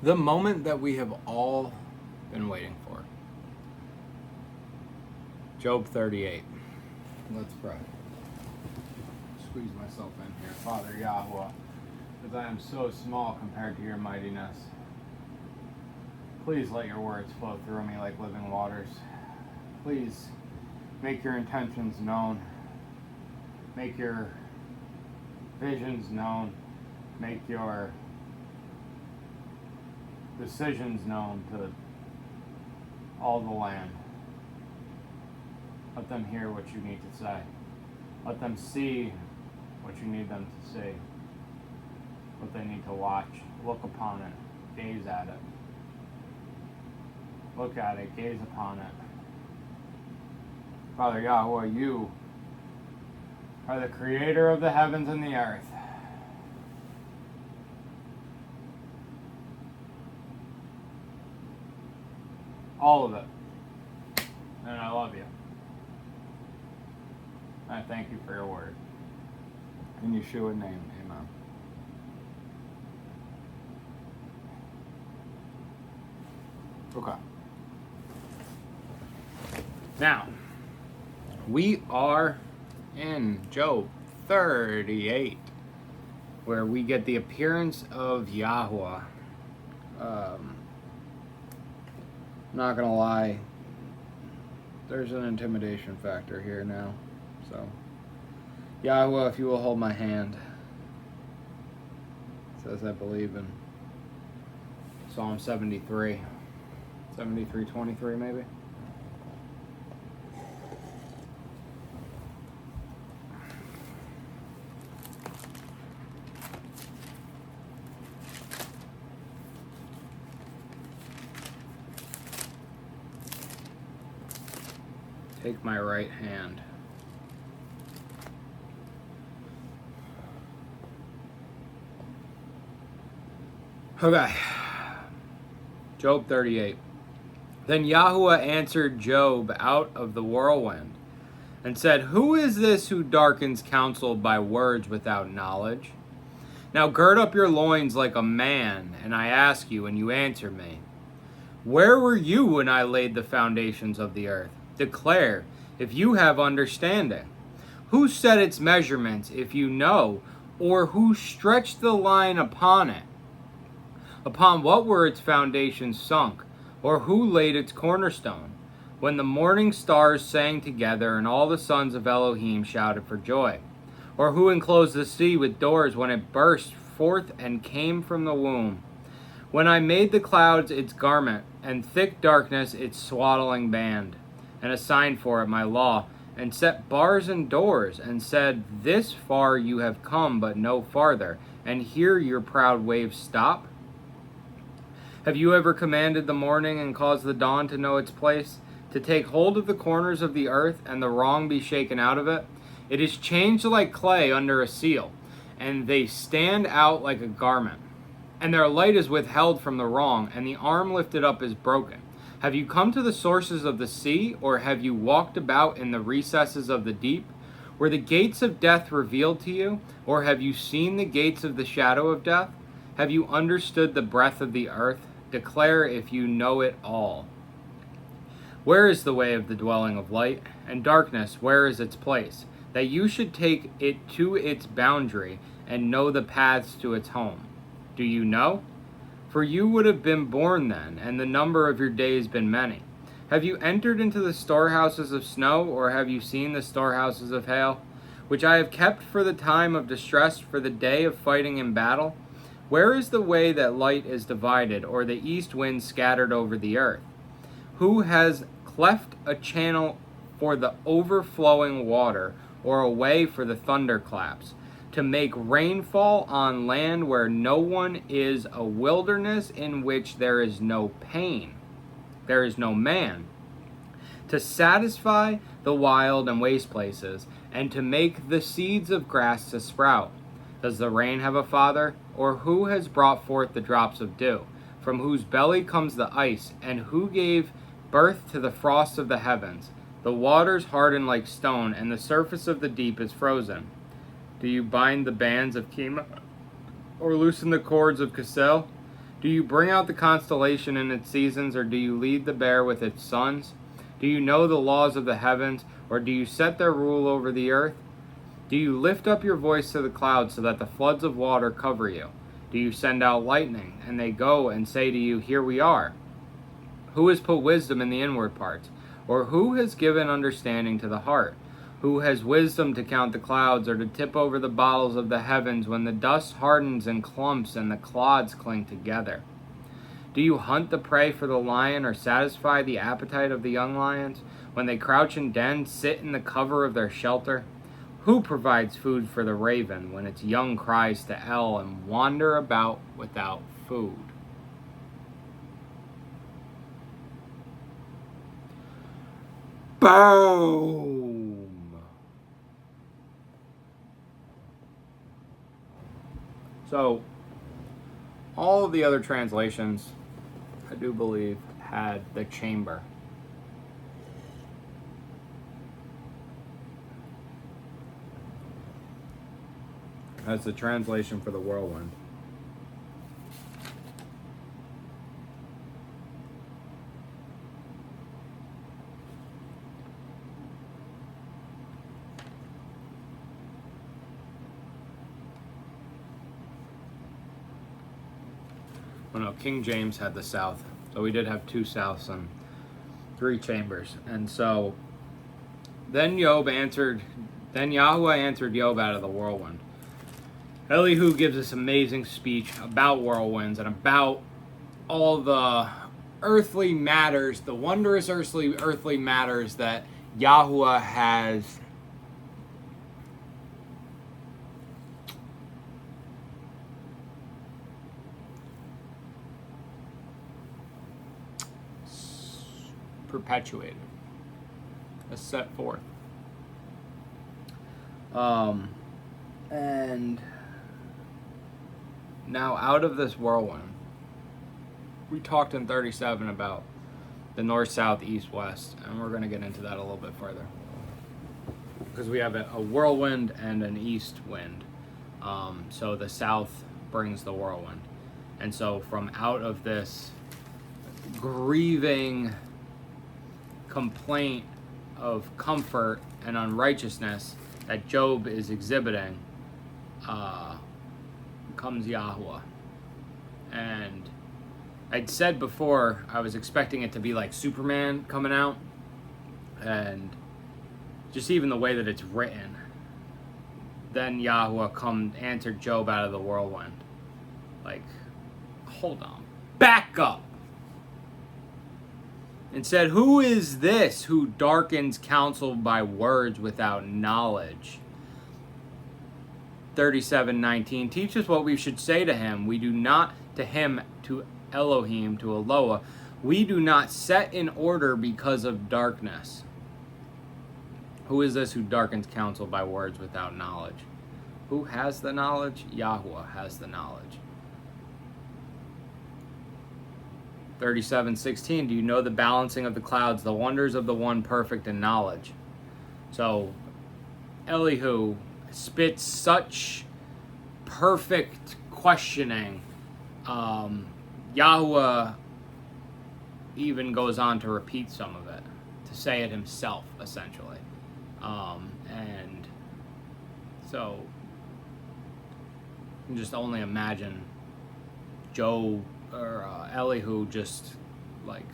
The moment that we have all been waiting for. Job 38. Let's pray. Squeeze myself in here. Father Yahweh, because I am so small compared to your mightiness, please let your words flow through me like living waters. Please make your intentions known. Make your visions known. Make your decisions known to all the land. Let them hear what you need to say. Let them see what you need them to see. What they need to watch. Look upon it. Gaze at it. Look at it. Gaze upon it. Father Yahweh, you are the creator of the heavens and the earth. All of it. And I love you. I thank you for your word. In Yeshua's name, amen. Okay. Now, we are in Job 38, where we get the appearance of Yahweh. Not gonna lie, there's an intimidation factor here now. So, Yahweh, if you will hold my hand, it says I believe in Psalm 73, 23 maybe. Take my right hand. Okay. Job 38. Then Yahuwah answered Job out of the whirlwind and said, "Who is this who darkens counsel by words without knowledge? Now gird up your loins like a man, and I ask you, and you answer me. Where were you when I laid the foundations of the earth? Declare, if you have understanding. Who set its measurements, if you know, or who stretched the line upon it? Upon what were its foundations sunk, or who laid its cornerstone? When the morning stars sang together, and all the sons of Elohim shouted for joy? Or who enclosed the sea with doors when it burst forth and came from the womb? When I made the clouds its garment, and thick darkness its swaddling band, and assigned for it my law, and set bars and doors, and said, This far you have come, but no farther, and here your proud waves stop? Have you ever commanded the morning and caused the dawn to know its place, to take hold of the corners of the earth, and the wrong be shaken out of it? It is changed like clay under a seal, and they stand out like a garment. And their light is withheld from the wrong, and the arm lifted up is broken. Have you come to the sources of the sea, or have you walked about in the recesses of the deep? Were the gates of death revealed to you, or have you seen the gates of the shadow of death? Have you understood the breadth of the earth? Declare if you know it all. Where is the way of the dwelling of light? And darkness, where is its place? That you should take it to its boundary, and know the paths to its home. Do you know? For you would have been born then, and the number of your days been many. Have you entered into the storehouses of snow, or have you seen the storehouses of hail, which I have kept for the time of distress, for the day of fighting in battle? Where is the way that light is divided, or the east wind scattered over the earth? Who has cleft a channel for the overflowing water, or a way for the thunderclaps, to make rainfall on land where no one is, a wilderness in which there is no pain, there is no man, to satisfy the wild and waste places, and to make the seeds of grass to sprout? Does the rain have a father? Or who has brought forth the drops of dew? From whose belly comes the ice? And who gave birth to the frost of the heavens? The waters harden like stone, and the surface of the deep is frozen. Do you bind the bands of Kima, or loosen the cords of Cassel? Do you bring out the constellation in its seasons, or do you lead the bear with its sons? Do you know the laws of the heavens, or do you set their rule over the earth? Do you lift up your voice to the clouds so that the floods of water cover you? Do you send out lightning, and they go and say to you, here we are? Who has put wisdom in the inward parts? Or who has given understanding to the heart? Who has wisdom to count the clouds, or to tip over the bottles of the heavens when the dust hardens in clumps and the clods cling together? Do you hunt the prey for the lion, or satisfy the appetite of the young lions? When they crouch in dens, sit in the cover of their shelter? Who provides food for the raven when its young cries to El and wander about without food? Boom! So, all of the other translations, I do believe, had the chamber. That's the translation for the whirlwind. Well, no, King James had the south. So we did have 2 souths and 3 chambers. And so then Yahweh answered Job out of the whirlwind. Elihu gives this amazing speech about whirlwinds and about all the earthly matters, the wondrous earthly matters that Yahweh has perpetuated, has set forth. And now out of this whirlwind, we talked in 37 about the north, south, east, west, and we're going to get into that a little bit further. Because we have a whirlwind and an east wind. So the south brings the whirlwind. And so from out of this grieving complaint of comfort and unrighteousness that Job is exhibiting, comes Yahweh. And I'd said before I was expecting it to be like Superman coming out, and just even the way that it's written. Then Yahweh answered Job out of the whirlwind. Like, hold on, back up. And said, who is this who darkens counsel by words without knowledge? 37:19, teach us what we should say to him. We do not to him, to Elohim, to Eloah. We do not set in order because of darkness. Who is this who darkens counsel by words without knowledge? Who has the knowledge? Yahweh has the knowledge. 37:16, do you know the balancing of the clouds, the wonders of the one perfect in knowledge? So Elihu spits such perfect questioning. Yahweh even goes on to repeat some of it, to say it himself, essentially. And so you can just only imagine Job or Elihu just like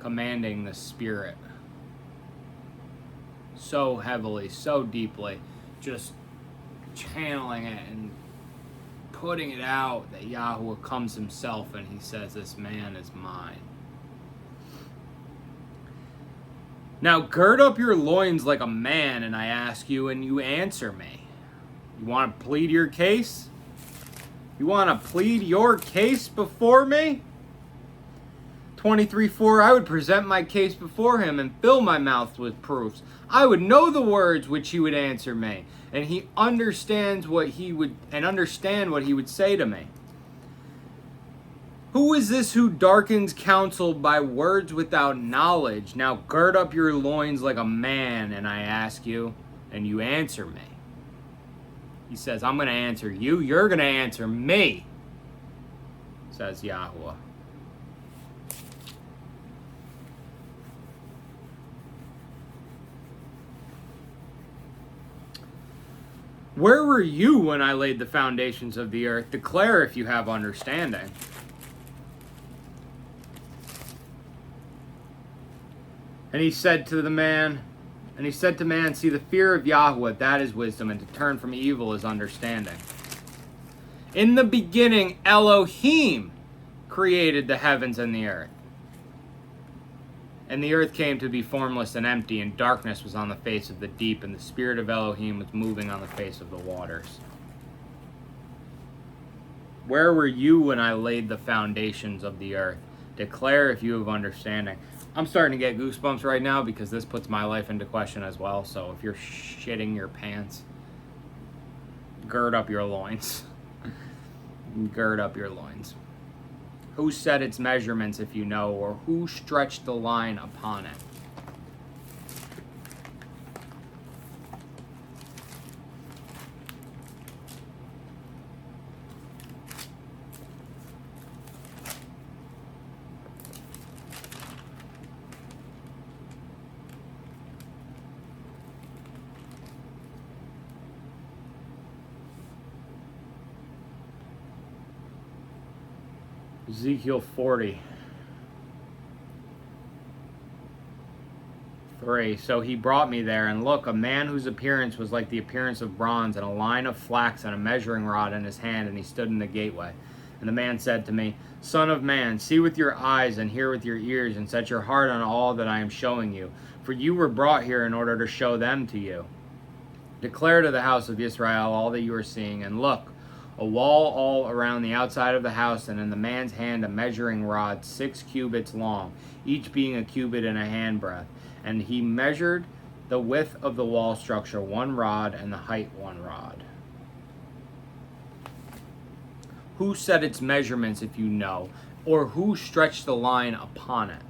commanding the spirit so heavily, so deeply, just channeling it and putting it out that Yahweh comes himself and he says, this man is mine. Now gird up your loins like a man, and I ask you, and you answer me. You want to plead your case? You want to plead your case before me? 23:4, I would present my case before him and fill my mouth with proofs. I would know the words which he would answer me, and he understand what he would say to me. Who is this who darkens counsel by words without knowledge? Now gird up your loins like a man, and I ask you, and you answer me. He says, I'm going to answer you, you're going to answer me. says Yahuwah. Where were you when I laid the foundations of the earth? Declare if you have understanding. And he said to man, see, the fear of Yahweh, that is wisdom, and to turn from evil is understanding. In the beginning, Elohim created the heavens and the earth. And the earth came to be formless and empty, and darkness was on the face of the deep, and the spirit of Elohim was moving on the face of the waters. Where were you when I laid the foundations of the earth? Declare if you have understanding. I'm starting to get goosebumps right now because this puts my life into question as well. So if you're shitting your pants, gird up your loins. Gird up your loins. Who set its measurements, if you know, or who stretched the line upon it? Ezekiel 40:3. So he brought me there, and look, a man whose appearance was like the appearance of bronze, and a line of flax and a measuring rod in his hand, and he stood in the gateway. And the man said to me, Son of man, see with your eyes and hear with your ears, and set your heart on all that I am showing you. For you were brought here in order to show them to you. Declare to the house of Israel all that you are seeing, and look, a wall all around the outside of the house, and in the man's hand a measuring rod 6 cubits long, each being a cubit and a handbreadth. And he measured the width of the wall structure 1 rod, and the height 1 rod. Who set its measurements, if you know, or who stretched the line upon it?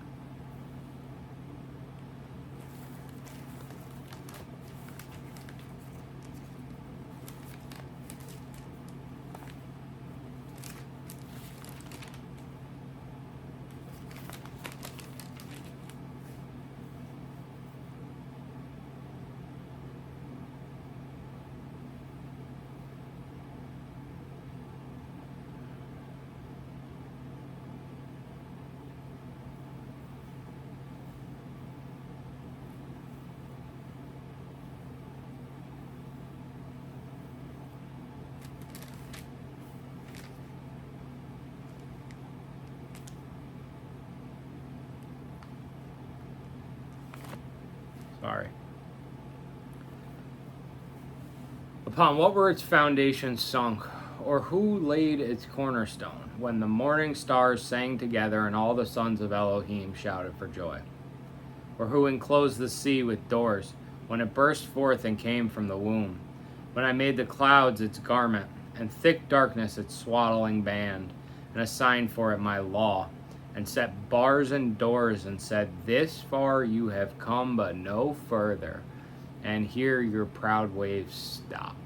Sorry. Upon what were its foundations sunk, or who laid its cornerstone, when the morning stars sang together and all the sons of Elohim shouted for joy? Or who enclosed the sea with doors, when it burst forth and came from the womb? When I made the clouds its garment, and thick darkness its swaddling band, and assigned for it my law, and set bars and doors, and said, This far you have come, but no further, and here your proud waves stop.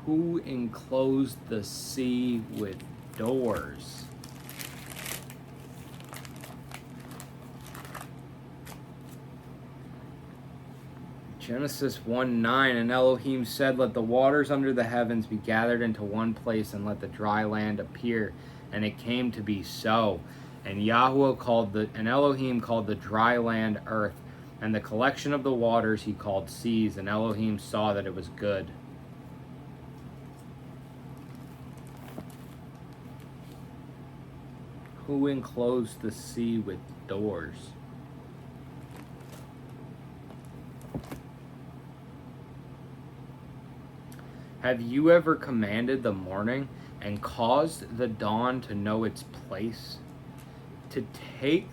Who enclosed the sea with doors? Genesis 1:9, and Elohim said, Let the waters under the heavens be gathered into one place, and let the dry land appear. And it came to be so. And Elohim called the dry land earth, and the collection of the waters he called seas. And Elohim saw that it was good. Who enclosed the sea with doors? Have you ever commanded the morning and caused the dawn to know its place? To take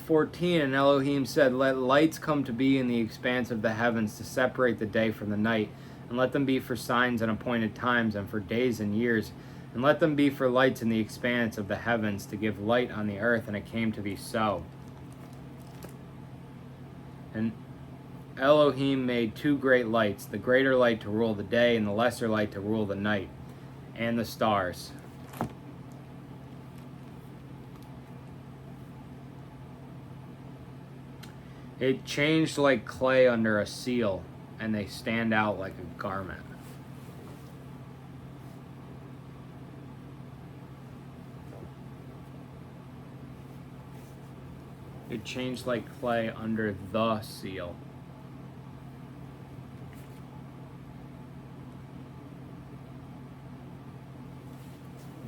14, and Elohim said, Let lights come to be in the expanse of the heavens to separate the day from the night, and let them be for signs and appointed times, and for days and years, and let them be for lights in the expanse of the heavens to give light on the earth. And it came to be so. And Elohim made 2 great lights, the greater light to rule the day and the lesser light to rule the night, and the stars. It changed like clay under a seal, and they stand out like a garment. It changed like clay under the seal.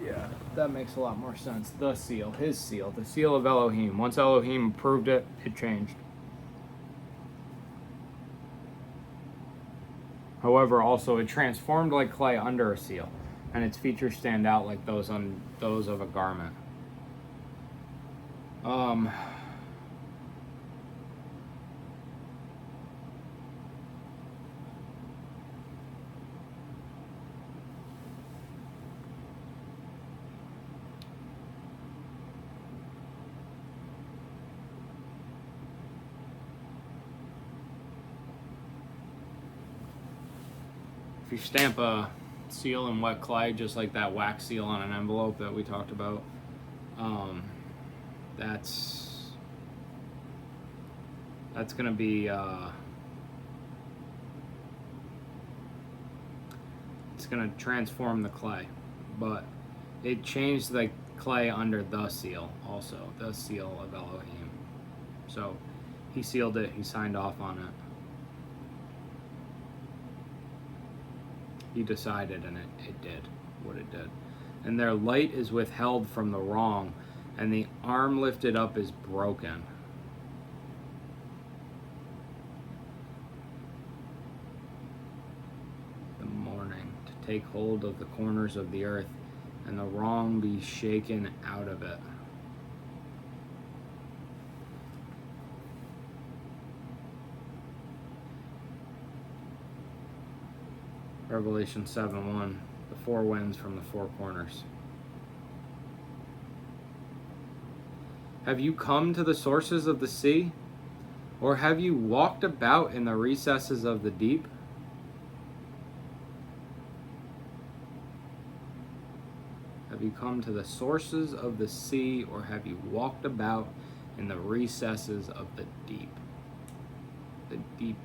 Yeah, that makes a lot more sense. The seal, his seal, the seal of Elohim. Once Elohim approved it, it changed. However, also it transformed like clay under a seal, and its features stand out like those of a garment. If you stamp a seal in wet clay, just like that wax seal on an envelope that we talked about, that's gonna be it's gonna transform the clay, but it changed the clay under the seal, also the seal of Elohim. So he sealed it, he signed off on it. He decided, and it did what it did. And their light is withheld from the wrong, and the arm lifted up is broken. The morning, to take hold of the corners of the earth, and the wrong be shaken out of it. Revelation 7:1, the 4 winds from the 4 corners. Have you come to the sources of the sea? Or have you walked about in the recesses of the deep? Have you come to the sources of the sea, or have you walked about in the recesses of the deep? The deep.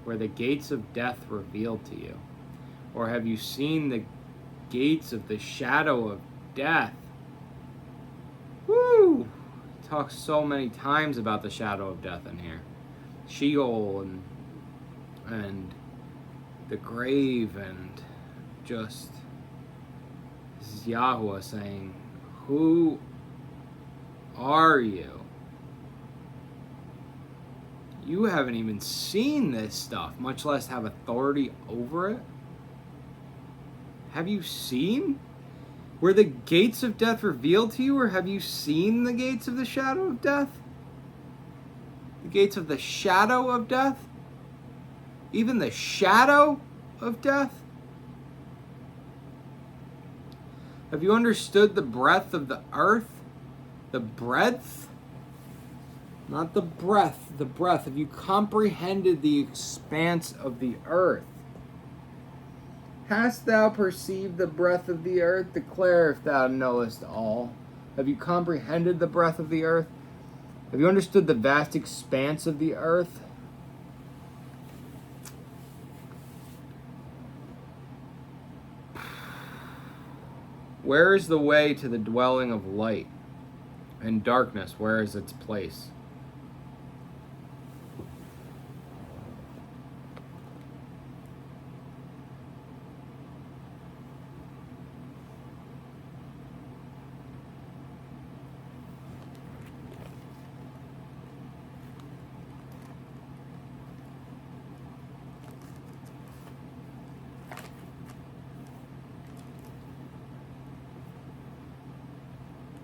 Where the gates of death revealed to you? Or have you seen the gates of the shadow of death? Woo! He talks so many times about the shadow of death in here. Sheol and the grave, and just, this is Yahuwah saying, who are you? You haven't even seen this stuff, much less have authority over it. Have you seen? Were the gates of death revealed to you, or have you seen the gates of the shadow of death? The gates of the shadow of death? Even the shadow of death? Have you understood the breadth of the earth? The breadth? Not the breath, the breadth. Have you comprehended the expanse of the earth? Hast thou perceived the breadth of the earth? Declare if thou knowest all. Have you comprehended the breadth of the earth? Have you understood the vast expanse of the earth? Where is the way to the dwelling of light? And darkness, where is its place?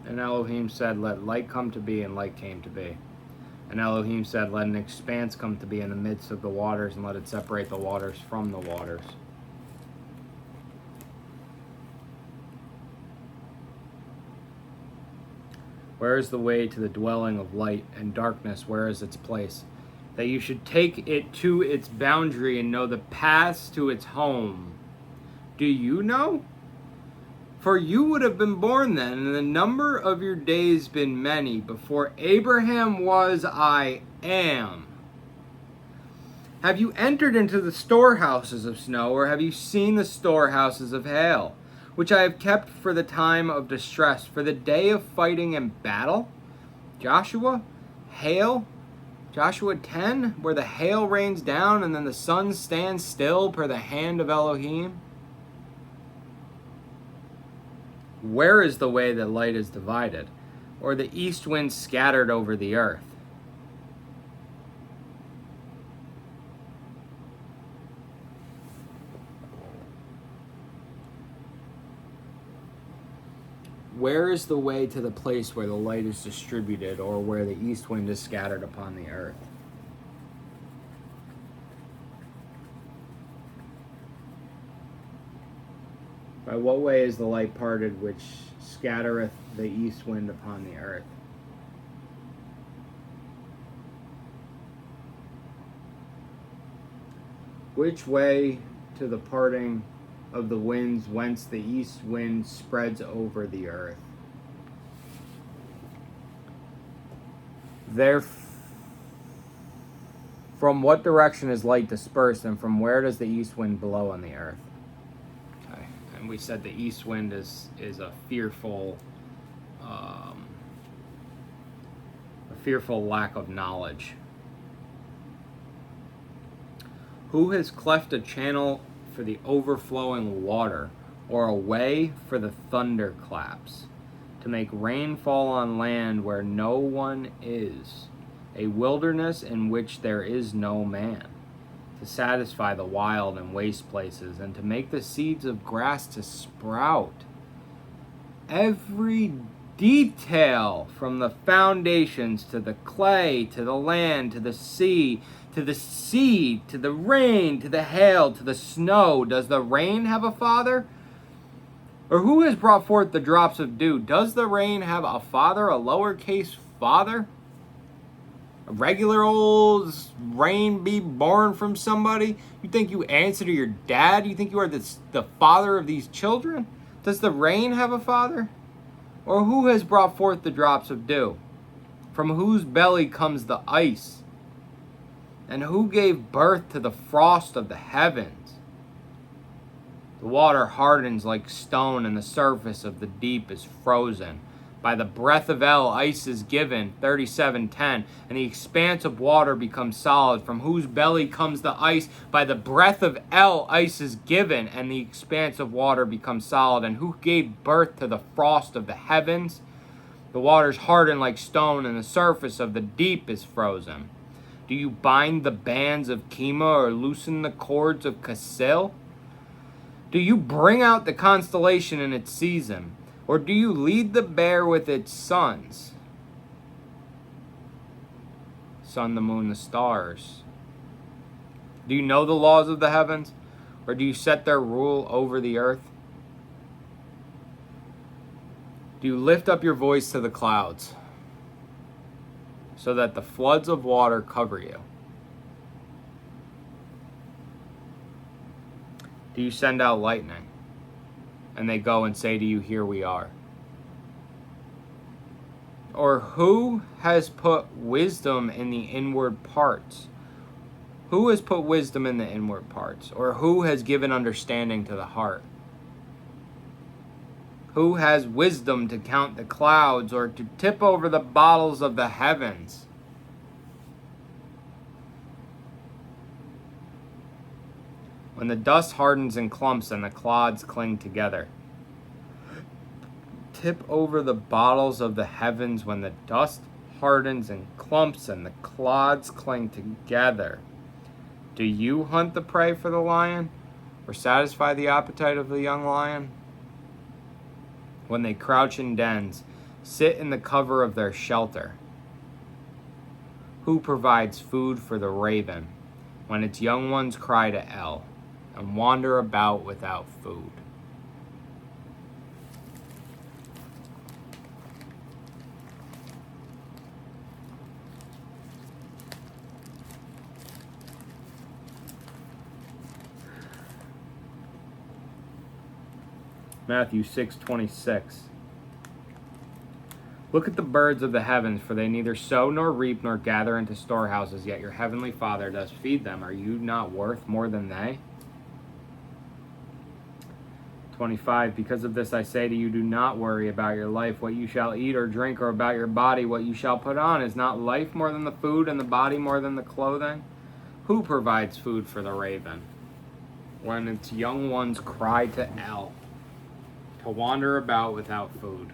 And Elohim said, let light come to be, and light came to be. And Elohim said, let an expanse come to be in the midst of the waters, and let it separate the waters from the waters. Where is the way to the dwelling of light, and darkness, where is its place? that you should take it to its boundary and know the paths to its home. Do you know? For you would have been born then, and the number of your days been many. Before Abraham was, I am. Have you entered into the storehouses of snow, or have you seen the storehouses of hail, which I have kept for the time of distress, for the day of fighting and battle? Joshua, hail, Joshua 10, where the hail rains down and then the sun stands still per the hand of Elohim. Where is the way that light is divided, or the east wind scattered over the earth? Where is the way to the place where the light is distributed, or where the east wind is scattered upon the earth? By what way is the light parted which scattereth the east wind upon the earth? Which way to the parting of the winds whence the east wind spreads over the earth? From what direction is light dispersed, and from where does the east wind blow on the earth? Okay. And we said the east wind is a fearful lack of knowledge. Who has cleft a channel for the overflowing water, or a way for the thunderclaps, to make rain fall on land where no one is, a wilderness in which there is no man, to satisfy the wild and waste places, and to make the seeds of grass to sprout? Every detail, from the foundations to the clay, to the land, to the sea, to the seed, to the rain, to the hail, to the snow. Does the rain have a father? Or who has brought forth the drops of dew? Does the rain have a father, a lowercase father? A regular old rain be born from somebody? You think you answer to your dad? You think you are the father of these children? Does the rain have a father? Or who has brought forth the drops of dew? From whose belly comes the ice? And who gave birth to the frost of the heavens? The water hardens like stone, and the surface of the deep is frozen. By the breath of El, ice is given, 37:10, and the expanse of water becomes solid. From whose belly comes the ice? By the breath of El, ice is given, and the expanse of water becomes solid. And who gave birth to the frost of the heavens? The waters harden like stone, and the surface of the deep is frozen. Do you bind the bands of Kema, or loosen the cords of Casil? Do you bring out the constellation in its season? Or do you lead the bear with its sons? Sun, the moon, the stars. Do you know the laws of the heavens? Or do you set their rule over the earth? Do you lift up your voice to the clouds, so that the floods of water cover you? Do you send out lightning, and they go and say to you, here we are? Or who has put wisdom in the inward parts? Who has put wisdom in the inward parts? Or who has given understanding to the heart? Who has wisdom to count the clouds, or to tip over the bottles of the heavens? When the dust hardens in clumps and the clods cling together. Tip over the bottles of the heavens when the dust hardens in clumps and the clods cling together. Do you hunt the prey for the lion, or satisfy the appetite of the young lion? When they crouch in dens, sit in the cover of their shelter. Who provides food for the raven when its young ones cry to El and wander about without food? Matthew 6:26. Look at the birds of the heavens, for they neither sow nor reap nor gather into storehouses, yet your heavenly Father does feed them. Are you not worth more than they? 25. Because of this I say to you, do not worry about your life, what you shall eat or drink, or about your body, what you shall put on. Is not life more than the food, and the body more than the clothing? Who provides food for the raven when its young ones cry to El, to wander about without food?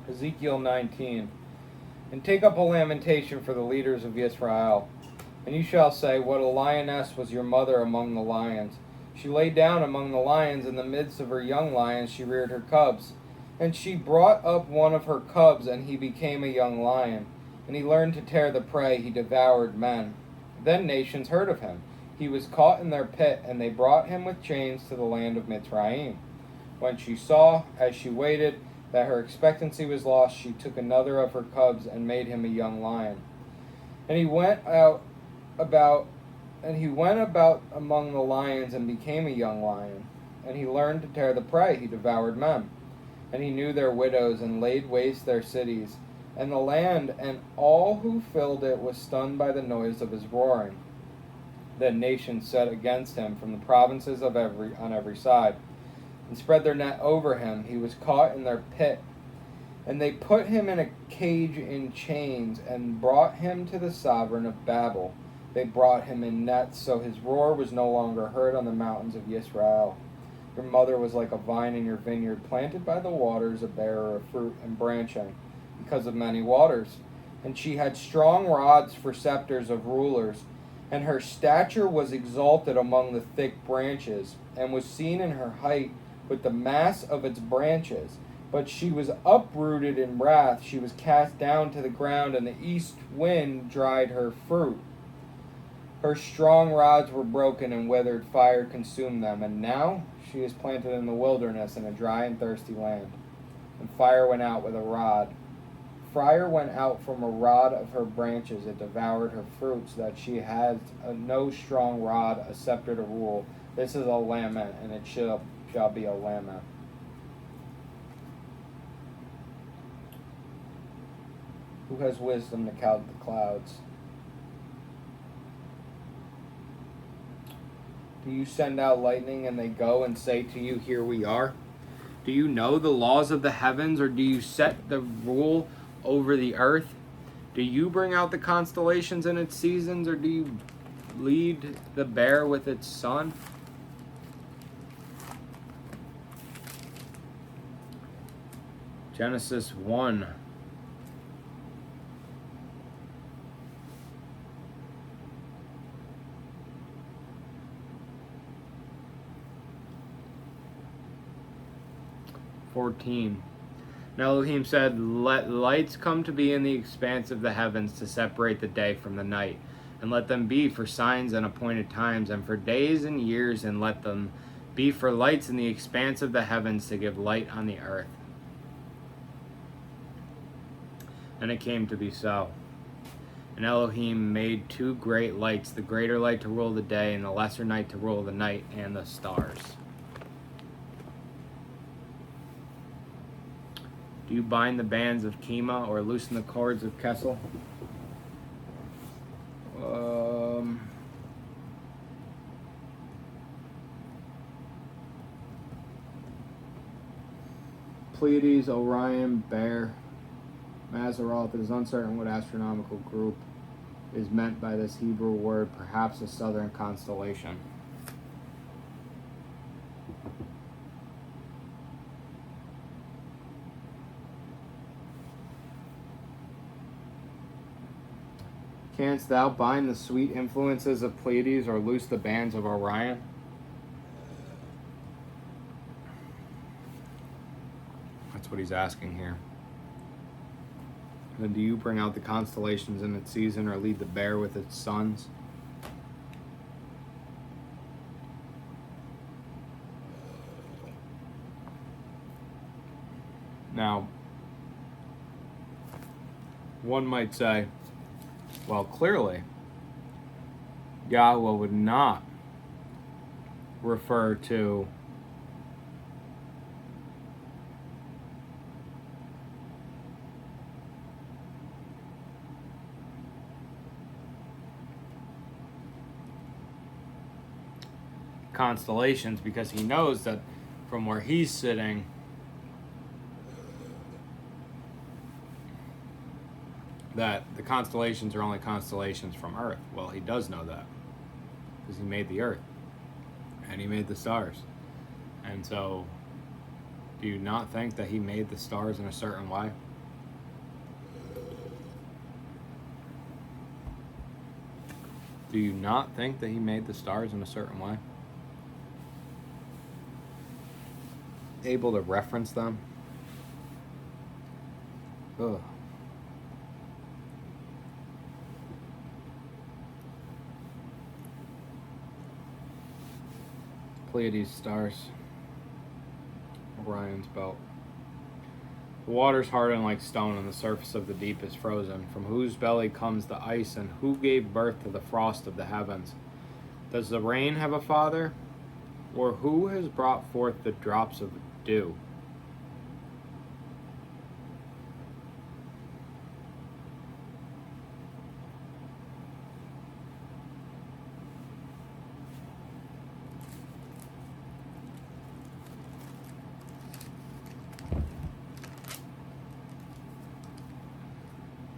Ezekiel 19. And take up a lamentation for the leaders of Israel. And you shall say, what a lioness was your mother among the lions. She lay down among the lions, in the midst of her young lions she reared her cubs. And she brought up one of her cubs, and he became a young lion. And he learned to tear the prey, he devoured men. Then nations heard of him. He was caught in their pit, and they brought him with chains to the land of Mitzrayim. When she saw, as she waited, that her expectancy was lost, she took another of her cubs and made him a young lion. And he went about among the lions and became a young lion. And he learned to tear the prey, he devoured men. And he knew their widows and laid waste their cities. And the land and all who filled it was stunned by the noise of his roaring. Then nations set against him from the provinces on every side, and spread their net over him. He was caught in their pit. And they put him in a cage in chains, and brought him to the sovereign of Babel. They brought him in nets, so his roar was no longer heard on the mountains of Israel. Your mother was like a vine in your vineyard, planted by the waters, a bearer of fruit and branching, because of many waters. And she had strong rods for scepters of rulers, and her stature was exalted among the thick branches, and was seen in her height with the mass of its branches. But she was uprooted in wrath, she was cast down to the ground, and the east wind dried her fruit. Her strong rods were broken, and withered fire consumed them. And now she is planted in the wilderness, in a dry and thirsty land. And fire went out with a rod. Fire went out from a rod of her branches. It devoured her fruits, that she had no strong rod, a scepter to rule. This is a lament, and it shall be a lament. Who has wisdom to count the clouds? Do you send out lightning and they go and say to you, here we are? Do you know the laws of the heavens, or do you set the rule over the earth? Do you bring out the constellations in its seasons, or do you lead the bear with its son? Genesis 1. And Elohim said, let lights come to be in the expanse of the heavens to separate the day from the night, and let them be for signs and appointed times, and for days and years, and let them be for lights in the expanse of the heavens to give light on the earth. And it came to be so. And Elohim made 2 great lights, the greater light to rule the day, and the lesser night to rule the night, and the stars. Do you bind the bands of Kema or loosen the cords of Kessel? Pleiades, Orion, Bear, Mazzaroth. It is uncertain what astronomical group is meant by this Hebrew word, perhaps a southern constellation. Canst thou bind the sweet influences of Pleiades or loose the bands of Orion? That's what he's asking here. And do you bring out the constellations in its season or lead the bear with its sons? Now, one might say, well, clearly, Yahweh would not refer to constellations, because he knows that from where he's sitting, that the constellations are only constellations from Earth. Well, he does know that because he made the Earth and he made the stars. And so, do you not think that he made the stars in a certain way? Do you not think that he made the stars in a certain way? Able to reference them? Ugh. Pleiades stars. Orion's belt. The waters harden like stone, and the surface of the deep is frozen. From whose belly comes the ice, and who gave birth to the frost of the heavens? Does the rain have a father? Or who has brought forth the drops of dew?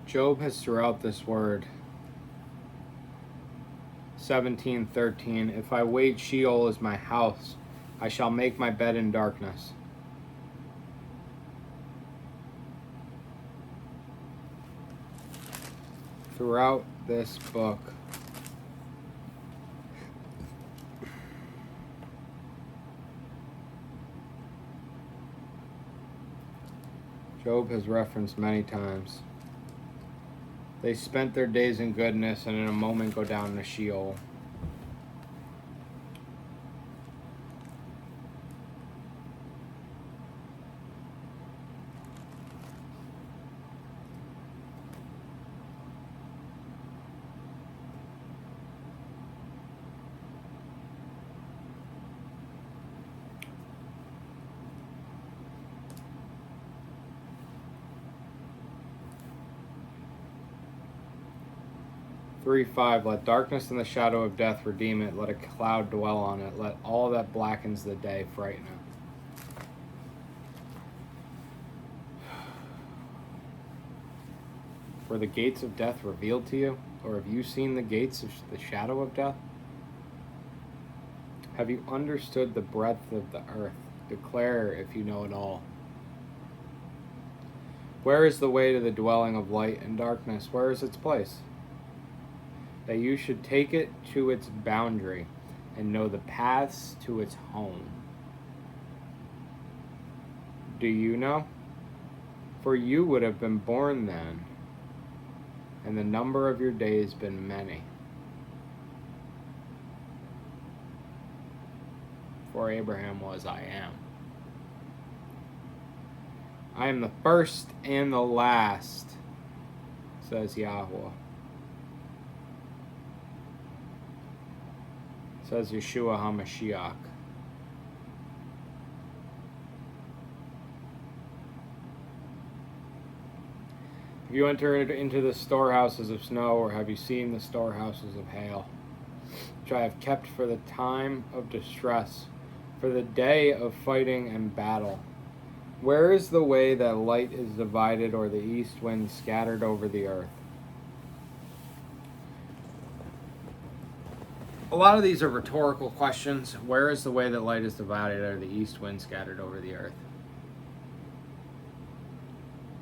Job has throughout this word 17:13. If I wait Sheol as my house, I shall make my bed in darkness. Throughout this book, Job has referenced many times. They spent their days in goodness and in a moment go down to Sheol. 3:5. Let darkness and the shadow of death redeem it. Let a cloud dwell on it. Let all that blackens the day frighten it. Were the gates of death revealed to you? Or have you seen the gates of the shadow of death? Have you understood the breadth of the earth? Declare if you know it all. Where is the way to the dwelling of light and darkness? Where is its place? That you should take it to its boundary and know the paths to its home. Do you know? For you would have been born then, and the number of your days been many. For Abraham was, I am. I am the first and the last, says Yahweh. Says Yeshua HaMashiach. Have you entered into the storehouses of snow, or have you seen the storehouses of hail, which I have kept for the time of distress, for the day of fighting and battle? Where is the way that light is divided, or the east wind scattered over the earth? A lot of these are rhetorical questions. Where is the way that light is divided, or the east wind scattered over the earth?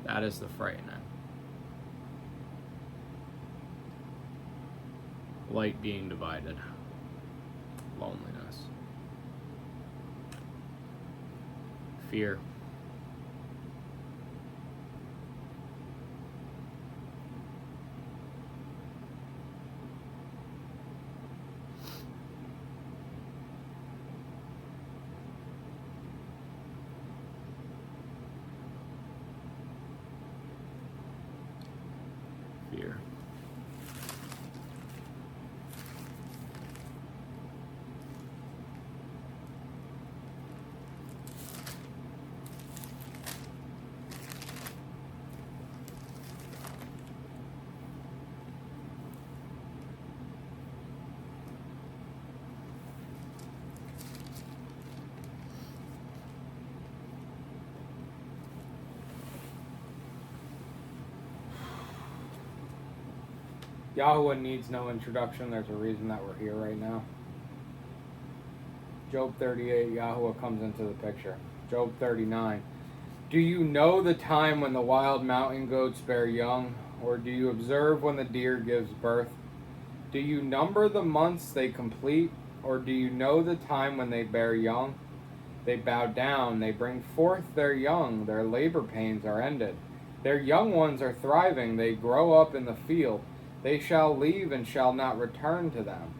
That is the frightening. Light being divided. Loneliness. Fear. Fear. Yahweh needs no introduction. There's a reason that we're here right now. Job 38, Yahweh comes into the picture. Job 39. Do you know the time when the wild mountain goats bear young? Or do you observe when the deer gives birth? Do you number the months they complete? Or do you know the time when they bear young? They bow down, they bring forth their young, their labor pains are ended. Their young ones are thriving, they grow up in the field. They shall leave and shall not return to them.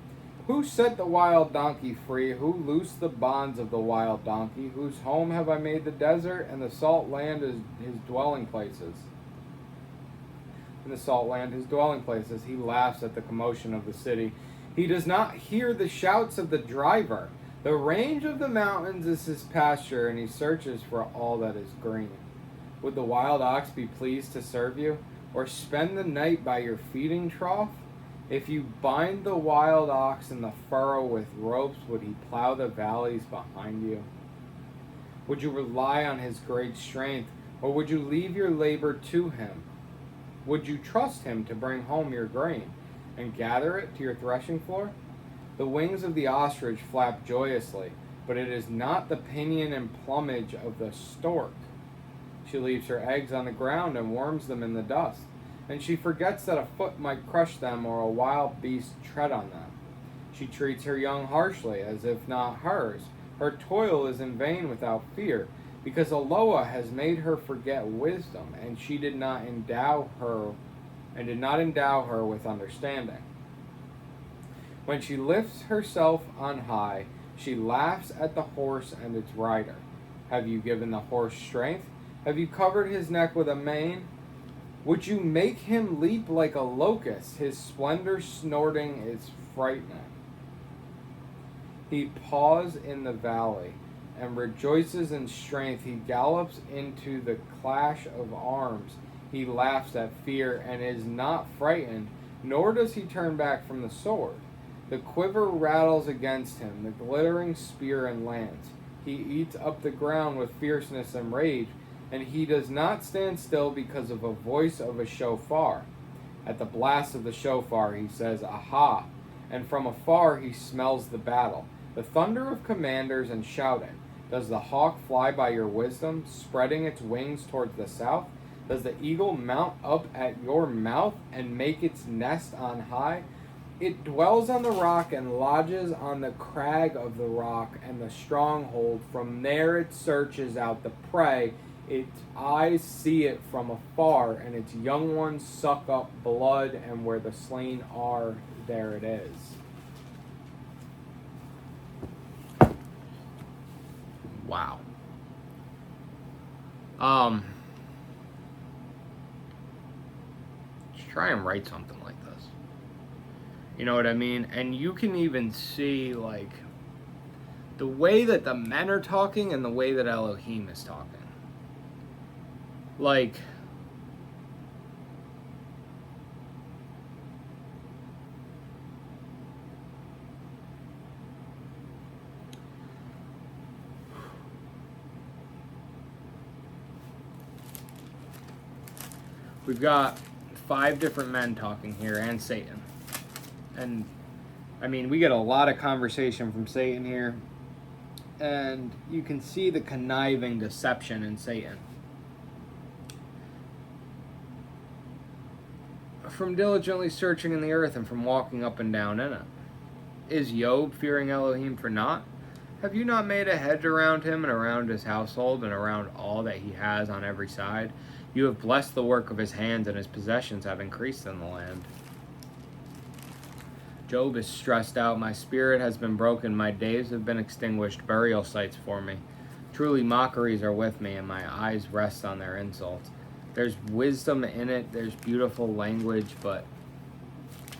Who set the wild donkey free? Who loosed the bonds of the wild donkey? Whose home have I made the desert, and the salt land is his dwelling places? In the salt land his dwelling places. He laughs at the commotion of the city. He does not hear the shouts of the driver. The range of the mountains is his pasture, and he searches for all that is green. Would the wild ox be pleased to serve you, or spend the night by your feeding trough? If you bind the wild ox in the furrow with ropes, would he plow the valleys behind you? Would you rely on his great strength, or would you leave your labor to him? Would you trust him to bring home your grain, and gather it to your threshing floor? The wings of the ostrich flap joyously, but it is not the pinion and plumage of the stork. She leaves her eggs on the ground and warms them in the dust, and she forgets that a foot might crush them or a wild beast tread on them. She treats her young harshly, as if not hers. Her toil is in vain without fear, because Eloah has made her forget wisdom, and she did not endow her with understanding. When she lifts herself on high, she laughs at the horse and its rider. Have you given the horse strength? Have you covered his neck with a mane? Would you make him leap like a locust? His splendor snorting is frightening. He paws in the valley and rejoices in strength. He gallops into the clash of arms. He laughs at fear and is not frightened, nor does he turn back from the sword. The quiver rattles against him, the glittering spear and lance. He eats up the ground with fierceness and rage, and he does not stand still because of a voice of a shofar. At the blast of the shofar he says, Aha! And from afar he smells the battle, the thunder of commanders and shouting. Does the hawk fly by your wisdom, spreading its wings towards the south? Does the eagle mount up at your mouth and make its nest on high? It dwells on the rock and lodges on the crag of the rock and the stronghold. From there it searches out the prey. Its eyes see it from afar, and its young ones suck up blood, and where the slain are, there it is. Wow. Just try and write something like this. You know what I mean? And you can even see, like, the way that the men are talking and the way that Elohim is talking. Like, we've got 5 different men talking here and Satan. And, I mean, we get a lot of conversation from Satan here. And you can see the conniving deception in Satan. From diligently searching in the earth and from walking up and down in it. Is Job fearing Elohim for naught? Have you not made a hedge around him and around his household and around all that he has on every side? You have blessed the work of his hands, and his possessions have increased in the land. Job is stressed out. My spirit has been broken. My days have been extinguished. Burial sites for me. Truly mockeries are with me, and my eyes rest on their insults. There's wisdom in it. There's beautiful language, but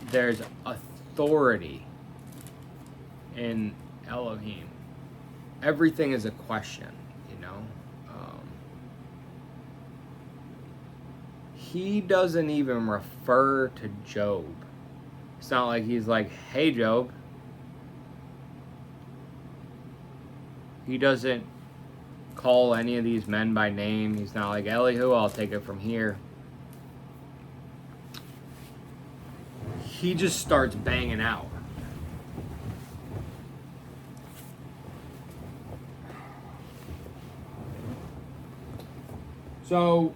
there's authority in Elohim. Everything is a question, you know. He doesn't even refer to Job. It's not like he's like, hey, Job. He doesn't call any of these men by name. He's not like, Elihu, I'll take it from here. He just starts banging out. So,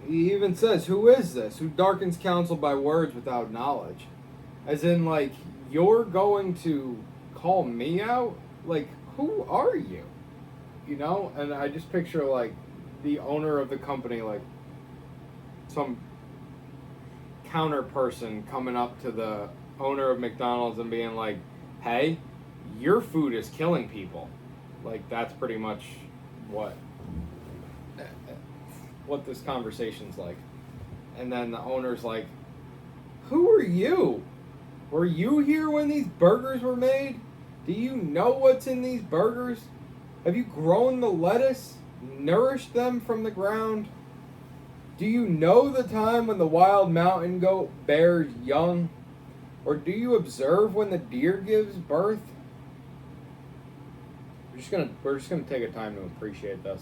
he even says, who is this? Who darkens counsel by words without knowledge? As in, like, you're going to call me out? Like, who are you? You know? And I just picture, like, the owner of the company, like, some counter person coming up to the owner of McDonald's and being like, hey, your food is killing people. Like, that's pretty much what this conversation's like. And then the owner's like, who are you? Were you here when these burgers were made? Do you know what's in these burgers? Have you grown the lettuce, nourished them from the ground? Do you know the time when the wild mountain goat bears young? Or do you observe when the deer gives birth? We're just gonna take a time to appreciate this.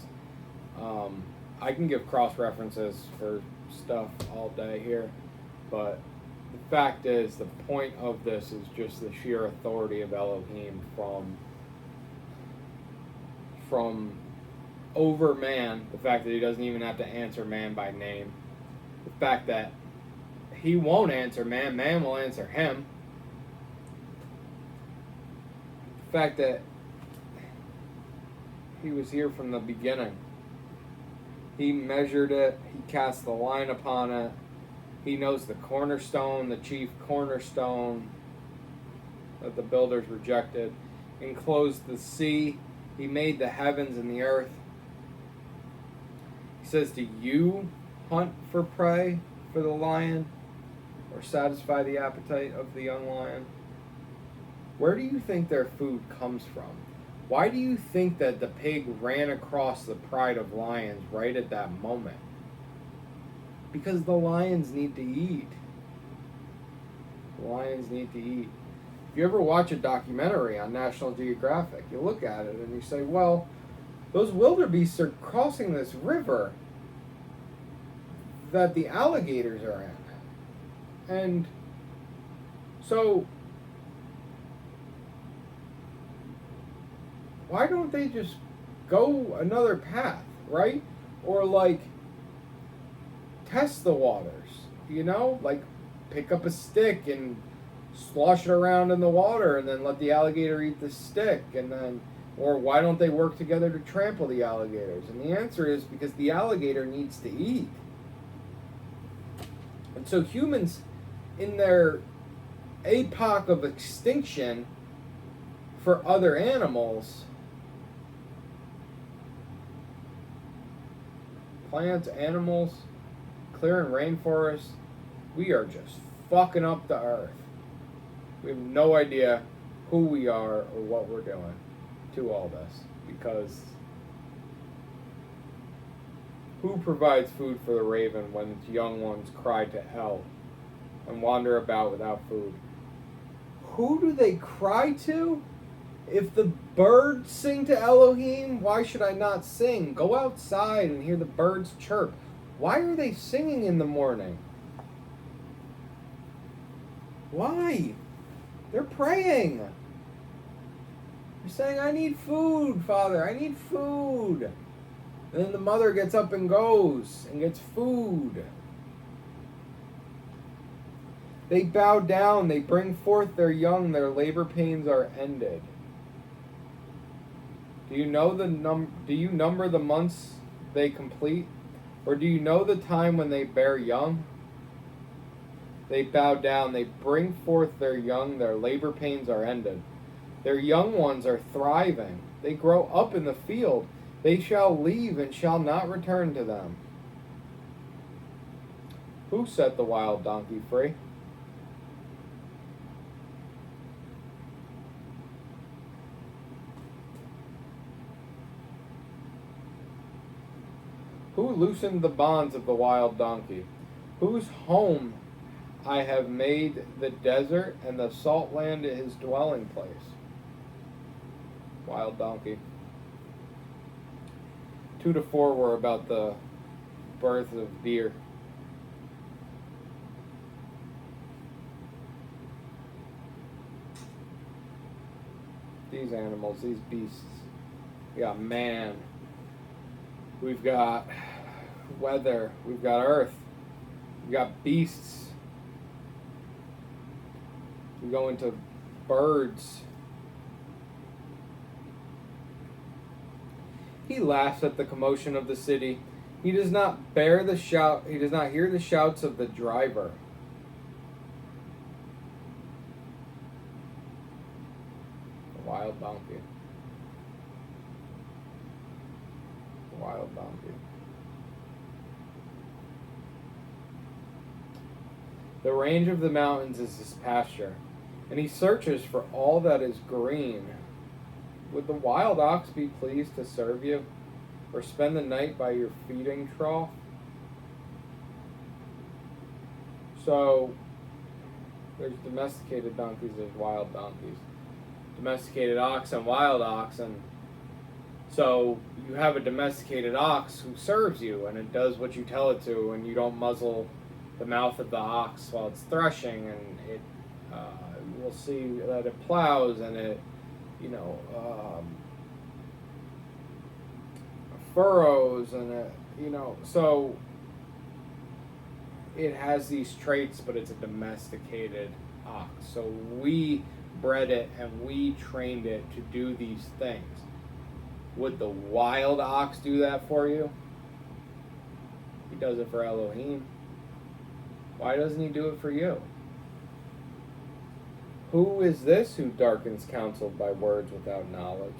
I can give cross references for stuff all day here, but the fact is, the point of this is just the sheer authority of Elohim from over man. The fact that he doesn't even have to answer man by name. The fact that he won't answer man, man will answer him. The fact that he was here from the beginning. He measured it. He cast the line upon it. He knows the cornerstone, the chief cornerstone that the builders rejected. Enclosed the sea. He made the heavens and the earth. He says, do you hunt for prey for the lion or satisfy the appetite of the young lion? Where do you think their food comes from? Why do you think that the pig ran across the pride of lions right at that moment? Because the lions need to eat. The lions need to eat. If you ever watch a documentary on National Geographic, you look at it and you say, well, those wildebeests are crossing this river that the alligators are in. And so, why don't they just go another path, right? Or like, test the waters, you know? Like, pick up a stick and slosh it around in the water and then let the alligator eat the stick, and then, or why don't they work together to trample the alligators? And the answer is because the alligator needs to eat. And so humans, in their epoch of extinction for other animals, plants, animals, clearing rainforests, we are just fucking up the earth. We have no idea who we are or what we're doing to all this, because who provides food for the raven when its young ones cry to hell and wander about without food? Who do they cry to? If the birds sing to Elohim, why should I not sing? Go outside and hear the birds chirp. Why are they singing in the morning? Why? They're praying. They're saying, I need food, Father. I need food. And then the mother gets up and goes and gets food. They bow down. They bring forth their young. Their labor pains are ended. Do you know do you number the months they complete? Or do you know the time when they bear young? They bow down, they bring forth their young, their labor pains are ended. Their young ones are thriving. They grow up in the field. They shall leave and shall not return to them. Who set the wild donkey free? Who loosened the bonds of the wild donkey? Whose home I have made the desert, and the salt land his dwelling place? Wild donkey. 2 to 4 were about the birth of deer. These animals, these beasts. We got man. We've got weather. We've got earth. We've got beasts. We go into birds. He laughs at the commotion of the city. He does not bear the shout. He does not hear the shouts of the driver. The wild donkey. The wild donkey. The range of the mountains is his pasture, and he searches for all that is green. Would the wild ox be pleased to serve you, or spend the night by your feeding trough? So, there's domesticated donkeys, there's wild donkeys. Domesticated ox and wild ox, and so you have a domesticated ox who serves you, and it does what you tell it to, and you don't muzzle the mouth of the ox while it's threshing, and it we'll see that it plows, and it furrows, and it, so it has these traits, but it's a domesticated ox. So we bred it and we trained it to do these things. Would the wild ox do that for you? He does it for Elohim. Why doesn't he do it for you? Who is this who darkens counsel by words without knowledge?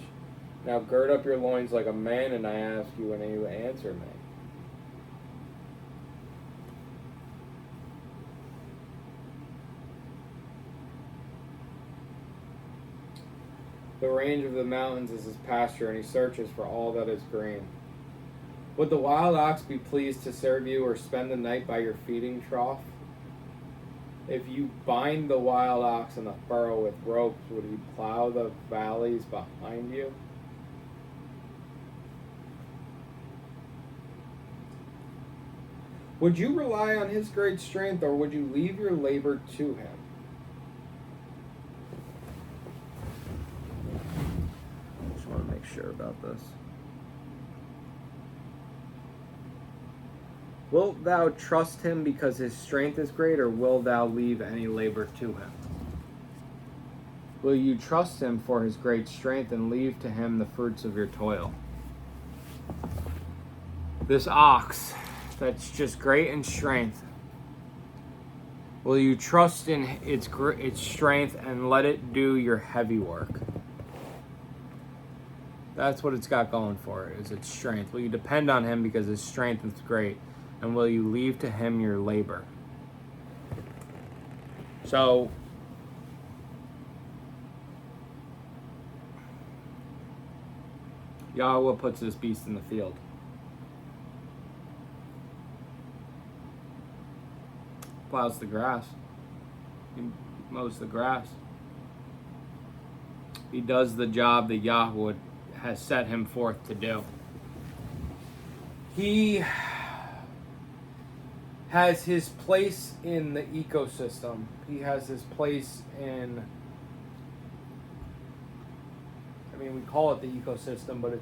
Now gird up your loins like a man, and I ask you, and you answer me. The range of the mountains is his pasture, and he searches for all that is green. Would the wild ox be pleased to serve you or spend the night by your feeding trough? If you bind the wild ox in the furrow with ropes, would he plow the valleys behind you? Would you rely on his great strength, or would you leave your labor to him? Just want to make sure about this. Wilt thou trust him because his strength is great, or will thou leave any labor to him? Will you trust him for his great strength and leave to him the fruits of your toil? This ox that's just great in strength, will you trust in its strength and let it do your heavy work? That's what it's got going for it, is its strength. Will you depend on him because his strength is great? And will you leave to him your labor? So, Yahweh puts this beast in the field. Plows the grass. He mows the grass. He does the job that Yahweh has set him forth to do. He has his place in the ecosystem. He has his place in, I mean, we call it the ecosystem, but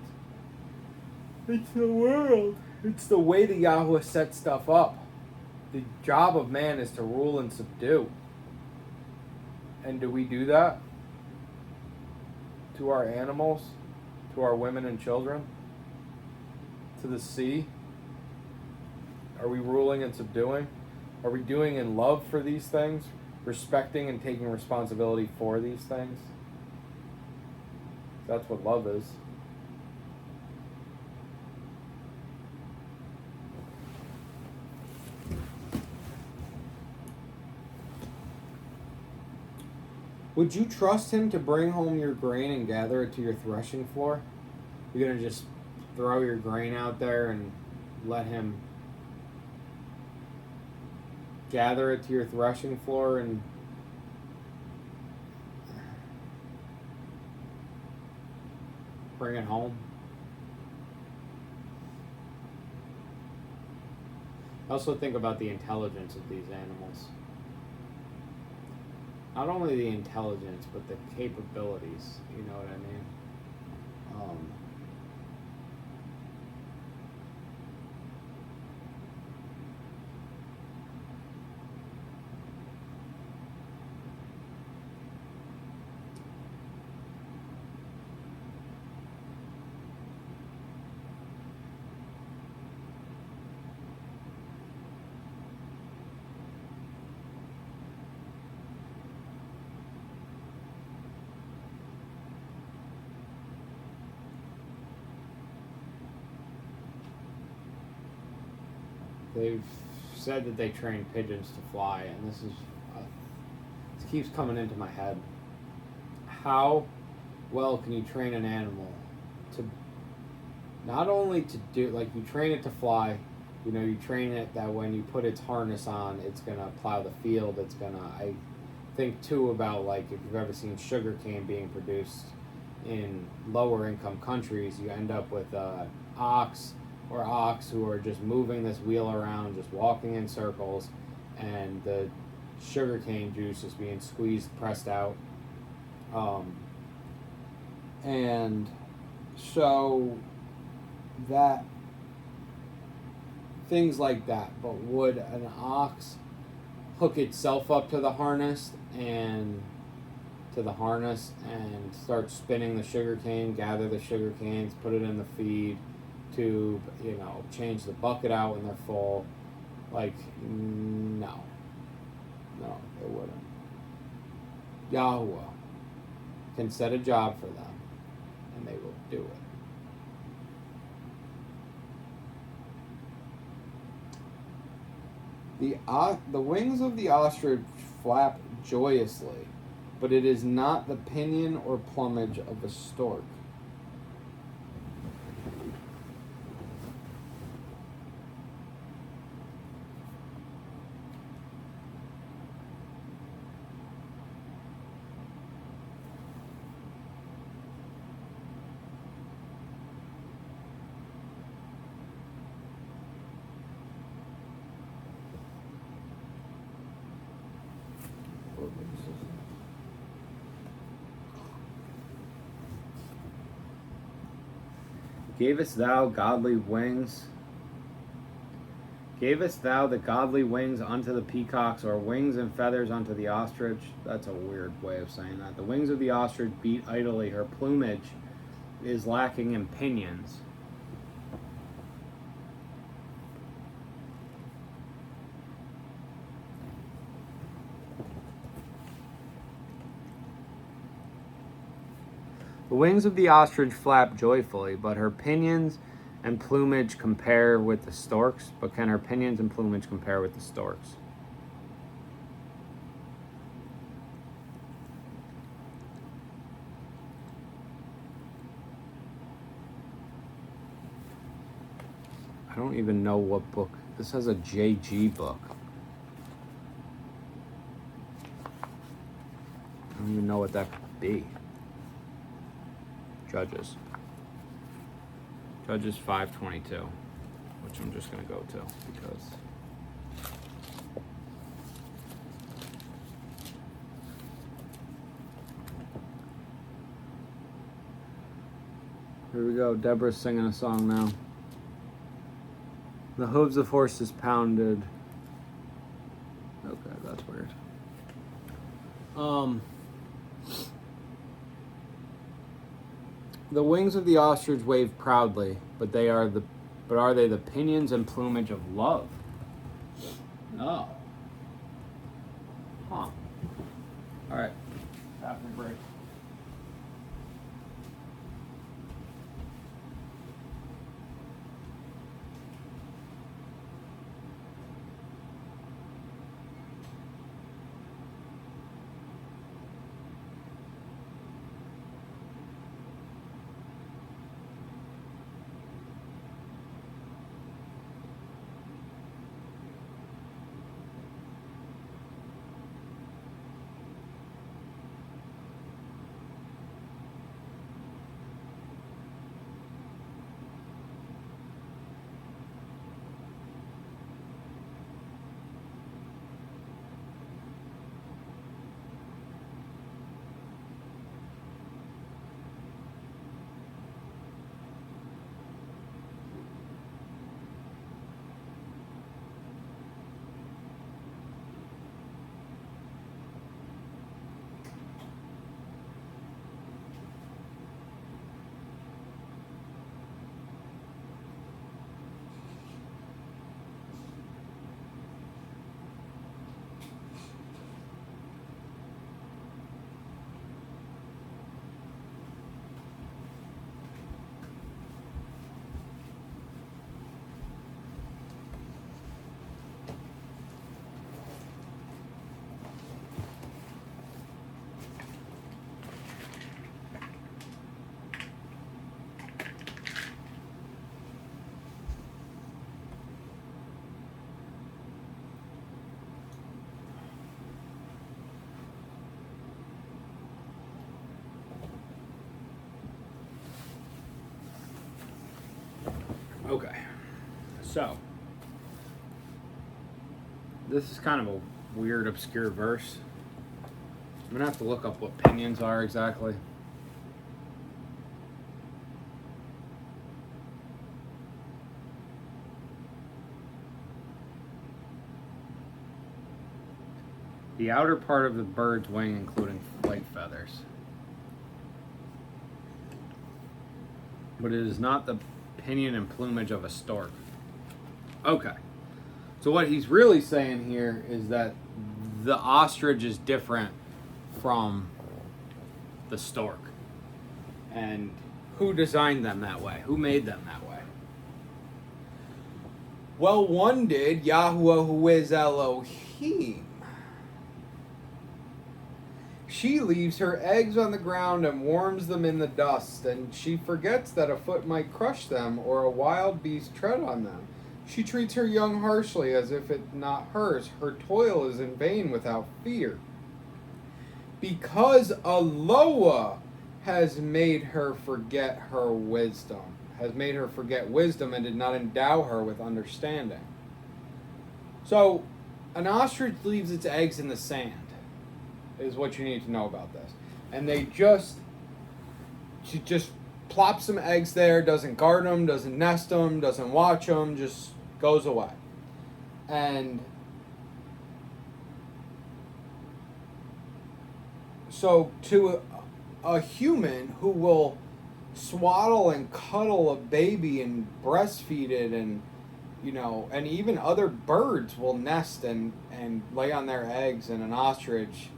it's the world. It's the way that Yahweh sets stuff up. The job of man is to rule and subdue. And do we do that? To our animals? To our women and children? To the sea? Are we ruling and subduing? Are we doing in love for these things? Respecting and taking responsibility for these things? That's what love is. Would you trust him to bring home your grain and gather it to your threshing floor? You're going to just throw your grain out there and let him gather it to your threshing floor and bring it home? I also think about the intelligence of these animals. Not only the intelligence, but the capabilities, you know what I mean? They've said that they train pigeons to fly, and this keeps coming into my head. How well can you train an animal to not only to do, like, you train it to fly, you know, you train it that when you put its harness on, it's gonna plow the field. It's gonna, I think too about, like, if you've ever seen sugarcane being produced in lower income countries, you end up with ox who are just moving this wheel around, just walking in circles, and the sugarcane juice is being squeezed, pressed out. And so that, things like that. But would an ox hook itself up to the harness and start spinning the sugarcane, gather the sugar canes, put it in the feed tube, you know, change the bucket out when they're full? Like, no, it wouldn't. Yahweh can set a job for them, and they will do it. The wings of the ostrich flap joyously, but it is not the pinion or plumage of a stork. Gavest thou godly wings? Gavest thou the godly wings unto the peacocks, or wings and feathers unto the ostrich? That's a weird way of saying that. The wings of the ostrich beat idly. Her plumage is lacking in pinions. The wings of the ostrich flap joyfully, but her pinions and plumage compare with the storks. But can her pinions and plumage compare with the storks? I don't even know what book. This has a JG book. I don't even know what that could be. Judges 5:22, which I'm just going to go to because here we go. Deborah's singing a song now. The hooves of horses pounded. Okay, that's weird. The wings of the ostrich wave proudly, but are they the pinions and plumage of love? Oh. Huh. All right. After break. Okay, so this is kind of a weird, obscure verse. I'm gonna have to look up what pinions are exactly. The outer part of the bird's wing, including flight feathers. But it is not the pinion and plumage of a stork. Okay. So what he's really saying here is that the ostrich is different from the stork. And who designed them that way? Who made them that way? Well, one did, Yahweh, who is Elohim. She leaves her eggs on the ground and warms them in the dust, and she forgets that a foot might crush them or a wild beast tread on them. She treats her young harshly as if it not hers. Her toil is in vain without fear. Because Eloah has made her forget her wisdom, has made her forget wisdom and did not endow her with understanding. So, an ostrich leaves its eggs in the sand. is what you need to know about this. And she just plops some eggs there, doesn't guard them, doesn't nest them, doesn't watch them, just goes away. And so to a human who will swaddle and cuddle a baby and breastfeed it, and and even other birds will nest and lay on their eggs, and an ostrich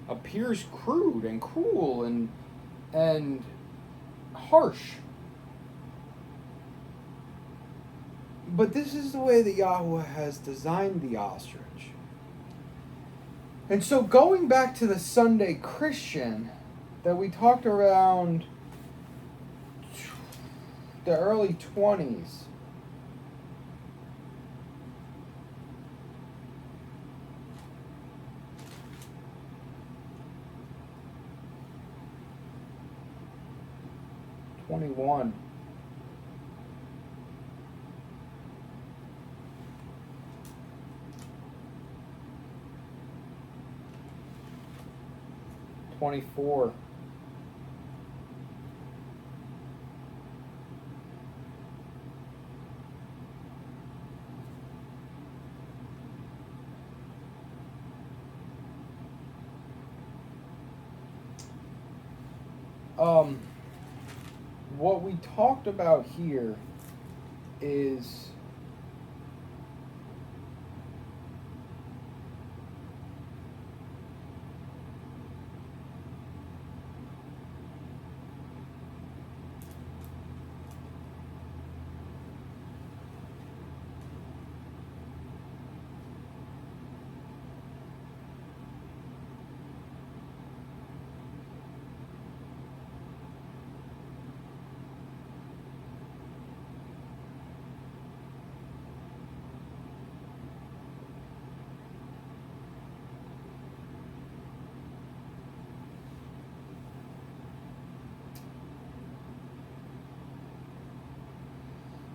appears crude and cruel and harsh. But this is the way that Yahweh has designed the ostrich. And so going back to the Sunday Christian that we talked around the early 20s, '21. '24. What we talked about here is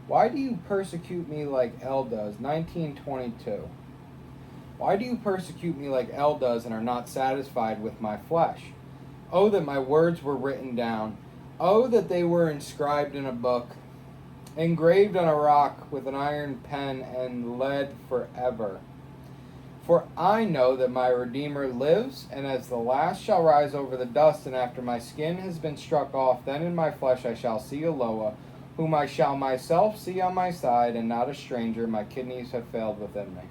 why do you persecute me like El does? 1922. Why do you persecute me like El does and are not satisfied with my flesh? Oh, that my words were written down. Oh, that they were inscribed in a book, engraved on a rock with an iron pen and lead forever. For I know that my Redeemer lives, and as the last shall rise over the dust, and after my skin has been struck off, then in my flesh I shall see Eloah, whom I shall myself see on my side, and not a stranger. My kidneys have failed within me.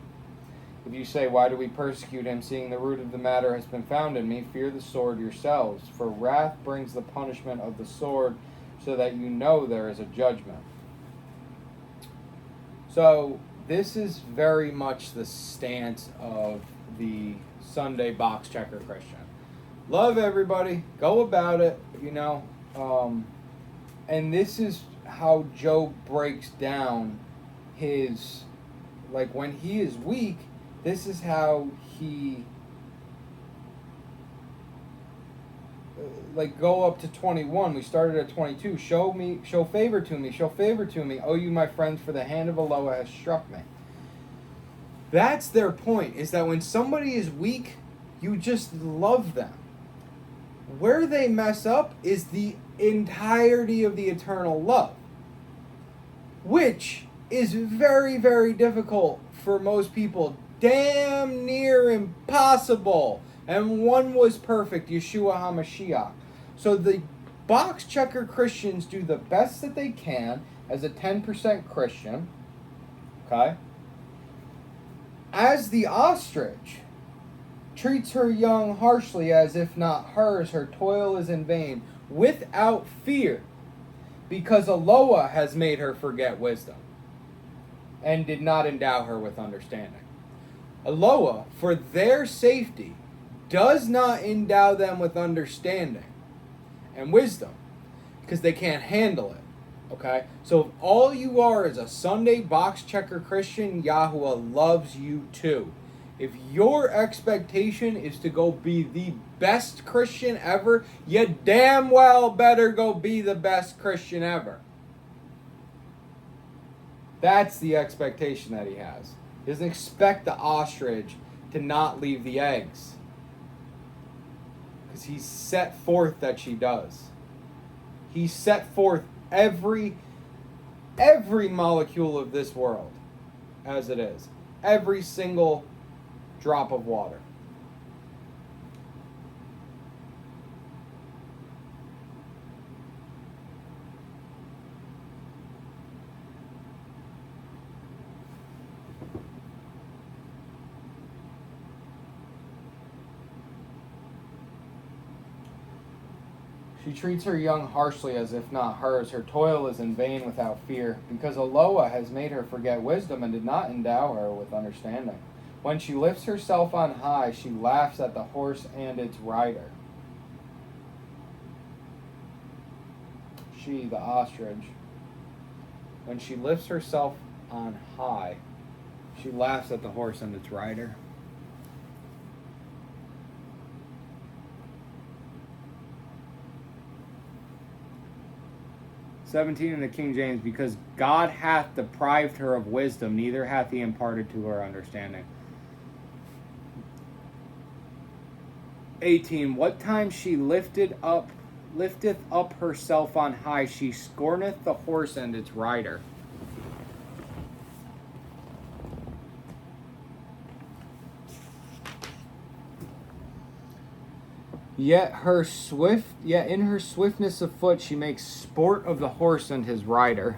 If you say, why do we persecute him, seeing the root of the matter has been found in me? Fear the sword yourselves, for wrath brings the punishment of the sword, so that you know there is a judgment. So this is very much the stance of the Sunday box checker Christian. Love everybody, go about it, and this is how Job breaks down his, like when he is weak, this is how he, go up to 21. We started at 22. Show favor to me, O you my friends, for the hand of Eloah has struck me. That's their point, is that when somebody is weak, you just love them. Where they mess up is the entirety of the eternal love, which is very, very difficult for most people. Damn near impossible. And one was perfect, Yeshua HaMashiach. So the box checker Christians do the best that they can as a 10% Christian. Okay? As the ostrich treats her young harshly, as if not hers, her toil is in vain, without fear, because Eloah has made her forget wisdom, and did not endow her with understanding. Eloah, for their safety, does not endow them with understanding and wisdom, because they can't handle it. Okay? So if all you are is a Sunday box checker Christian, Yahweh loves you too. If your expectation is to go be the best Christian ever, you damn well better go be the best Christian ever. That's the expectation that he has. He doesn't expect the ostrich to not leave the eggs. Because he's set forth that she does. He set forth every molecule of this world as it is. Every single drop of water. She treats her young harshly as if not hers. Her toil is in vain without fear, because Eloah has made her forget wisdom and did not endow her with understanding. When she lifts herself on high, she laughs at the horse and its rider. She, the ostrich, when she lifts herself on high, she laughs at the horse and its rider. (17) in the King James, because God hath deprived her of wisdom, neither hath he imparted to her understanding. 18, what time she lifteth up herself on high, she scorneth the horse and its rider. Yet in her swiftness of foot she makes sport of the horse and his rider.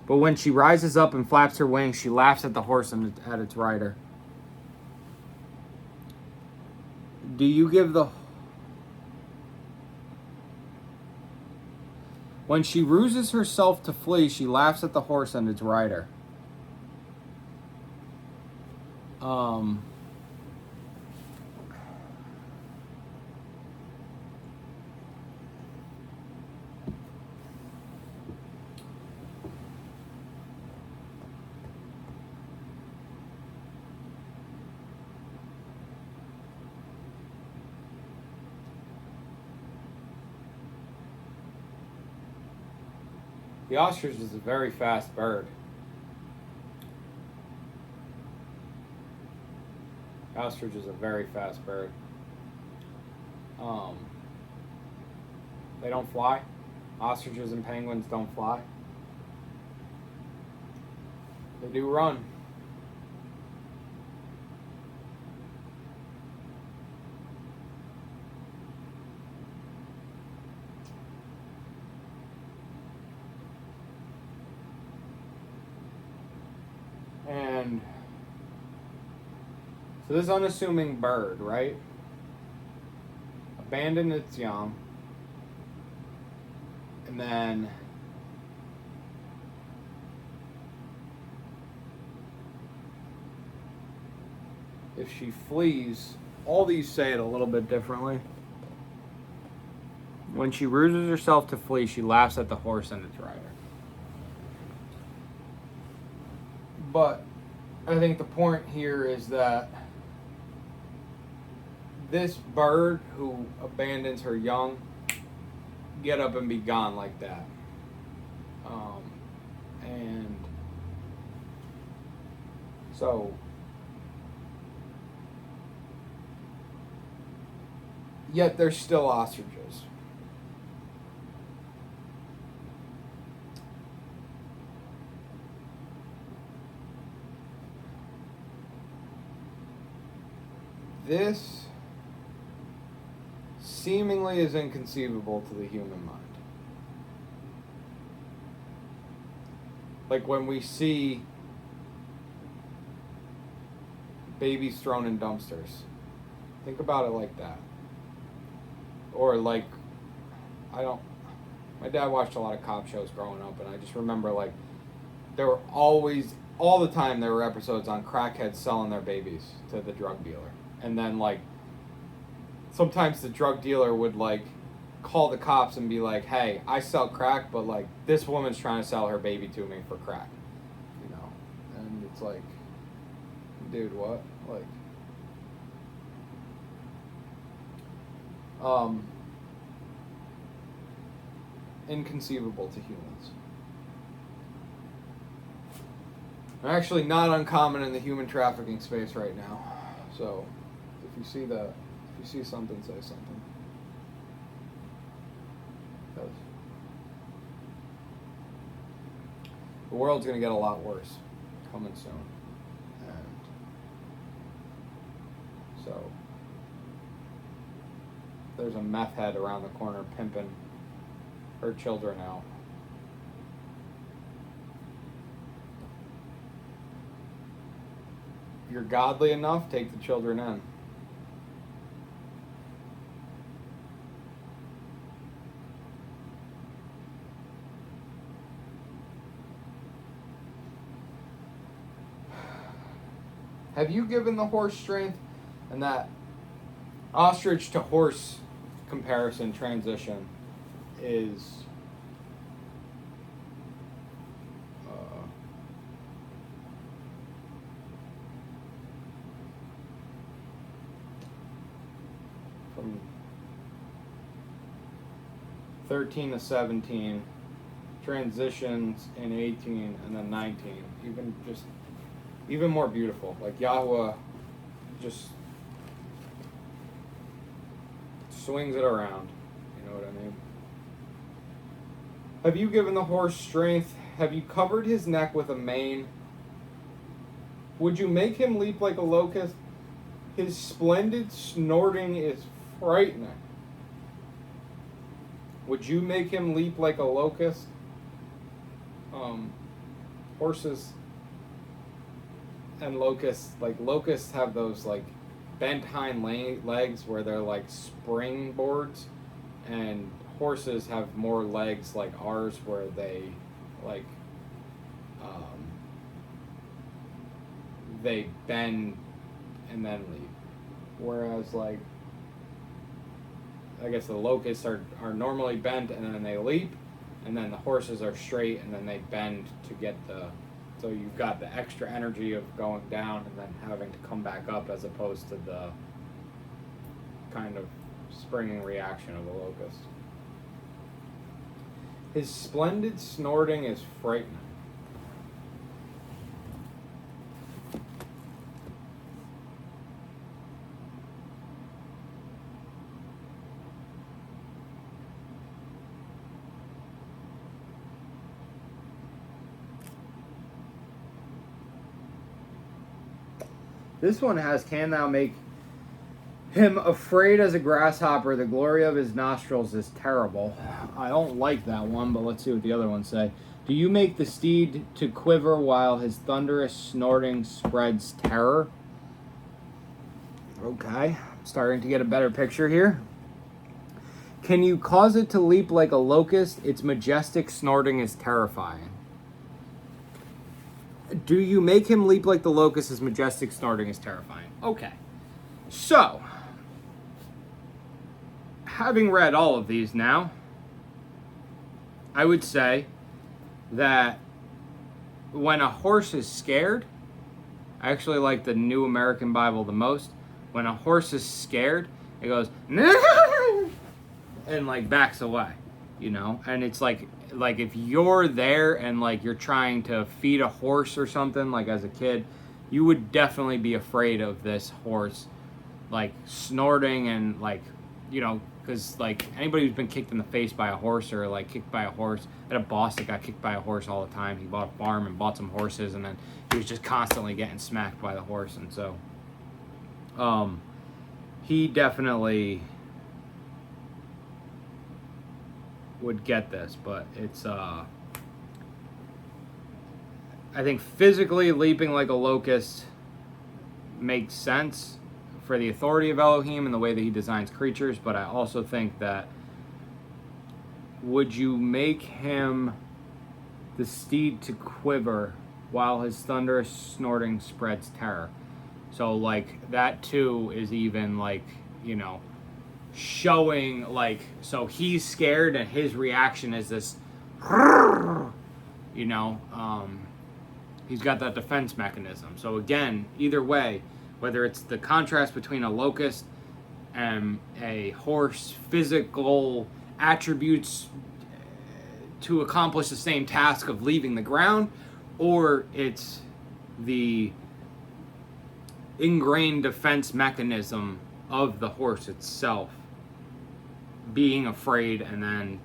But when she rises up and flaps her wings, she laughs at the horse and at its rider. Do you give the... When she ruses herself to flee, she laughs at the horse and its rider. The ostrich is a very fast bird. The ostrich is a very fast bird. They don't fly. Ostriches and penguins don't fly. They do run. And so this unassuming bird, right? Abandoned its young. And then if she flees, all these say it a little bit differently. When she ruses herself to flee, she laughs at the horse and its rider. But I think the point here is that this bird who abandons her young, get up and be gone like that. And so yet they're still ostriches. This seemingly is inconceivable to the human mind. Like when we see babies thrown in dumpsters. Think about it like that. Or like, my dad watched a lot of cop shows growing up, and I just remember like, there were always, all the time there were episodes on crackheads selling their babies to the drug dealer. And then like, sometimes the drug dealer would like call the cops and be like, hey, I sell crack, but like this woman's trying to sell her baby to me for crack, you know? And it's like, dude, what? Like, inconceivable to humans. They're actually not uncommon in the human trafficking space right now. So if you see the If you see something, say something. Because the world's going to get a lot worse coming soon. And so there's a meth head around the corner pimping her children out. If you're godly enough, take the children in. Have you given the horse strength? And that ostrich to horse comparison transition is from 13 to 17, transitions in 18, and then 19. Even more beautiful. Like Yahweh just swings it around. You know what I mean? Have you given the horse strength? Have you covered his neck with a mane? Would you make him leap like a locust? His splendid snorting is frightening. Would you make him leap like a locust? Horses and locusts, like locusts have those like bent hind legs where they're like springboards, and horses have more legs like ours where they like they bend and then leap. Whereas like I guess the locusts are normally bent and then they leap, and then the horses are straight and then they bend to get the, so you've got the extra energy of going down and then having to come back up, as opposed to the kind of springing reaction of a locust. His splendid snorting is frightening. This one has, can thou make him afraid as a grasshopper? The glory of his nostrils is terrible. I don't like that one, but let's see what the other ones say. Do you make the steed to quiver while his thunderous snorting spreads terror? Okay, starting to get a better picture here. Can you cause it to leap like a locust? Its majestic snorting is terrifying. Do you make him leap like the locust? His majestic snorting is terrifying. Okay. So, having read all of these now, I would say that when a horse is scared, I actually like the New American Bible the most. When a horse is scared, it goes, and like backs away, you know? And it's like if you're there and like you're trying to feed a horse or something, like as a kid, you would definitely be afraid of this horse like snorting and like, you know, because like anybody who's been kicked in the face by a horse or like kicked by a horse, I had a boss that got kicked by a horse all the time. He bought a farm and bought some horses, and then he was just constantly getting smacked by the horse. And so he definitely would get this, but it's I think physically leaping like a locust makes sense for the authority of Elohim and the way that he designs creatures, but I also think that would you make him the steed to quiver while his thunderous snorting spreads terror? So like that too is even like, you know, showing like, so he's scared and his reaction is this, you know, he's got that defense mechanism. So again, either way, whether it's the contrast between a locust and a horse, physical attributes to accomplish the same task of leaving the ground, or it's the ingrained defense mechanism of the horse itself being afraid and then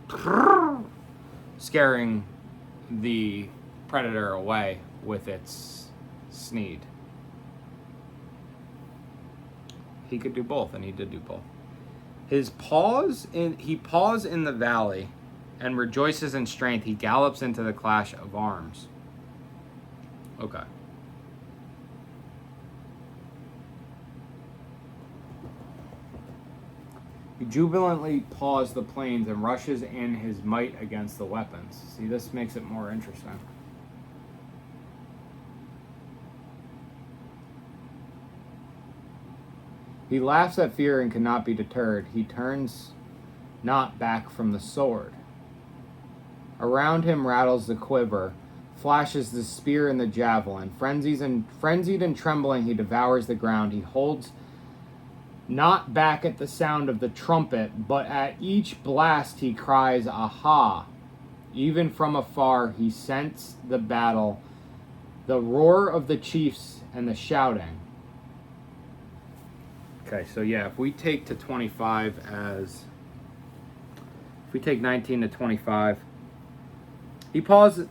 scaring the predator away with its sneed. He could do both, and he did do both. He paws in the valley and rejoices in strength. He gallops into the clash of arms. Okay. He jubilantly paws the plains and rushes in his might against the weapons. See, this makes it more interesting. He laughs at fear and cannot be deterred. He turns not back from the sword. Around him rattles the quiver, flashes the spear and the javelin. Frenzied and trembling, he devours the ground. He holds not back at the sound of the trumpet, but at each blast he cries, "Aha!" Even from afar he scents the battle, the roar of the chiefs and the shouting. Okay, so yeah, if we take 19 to 25, he paws.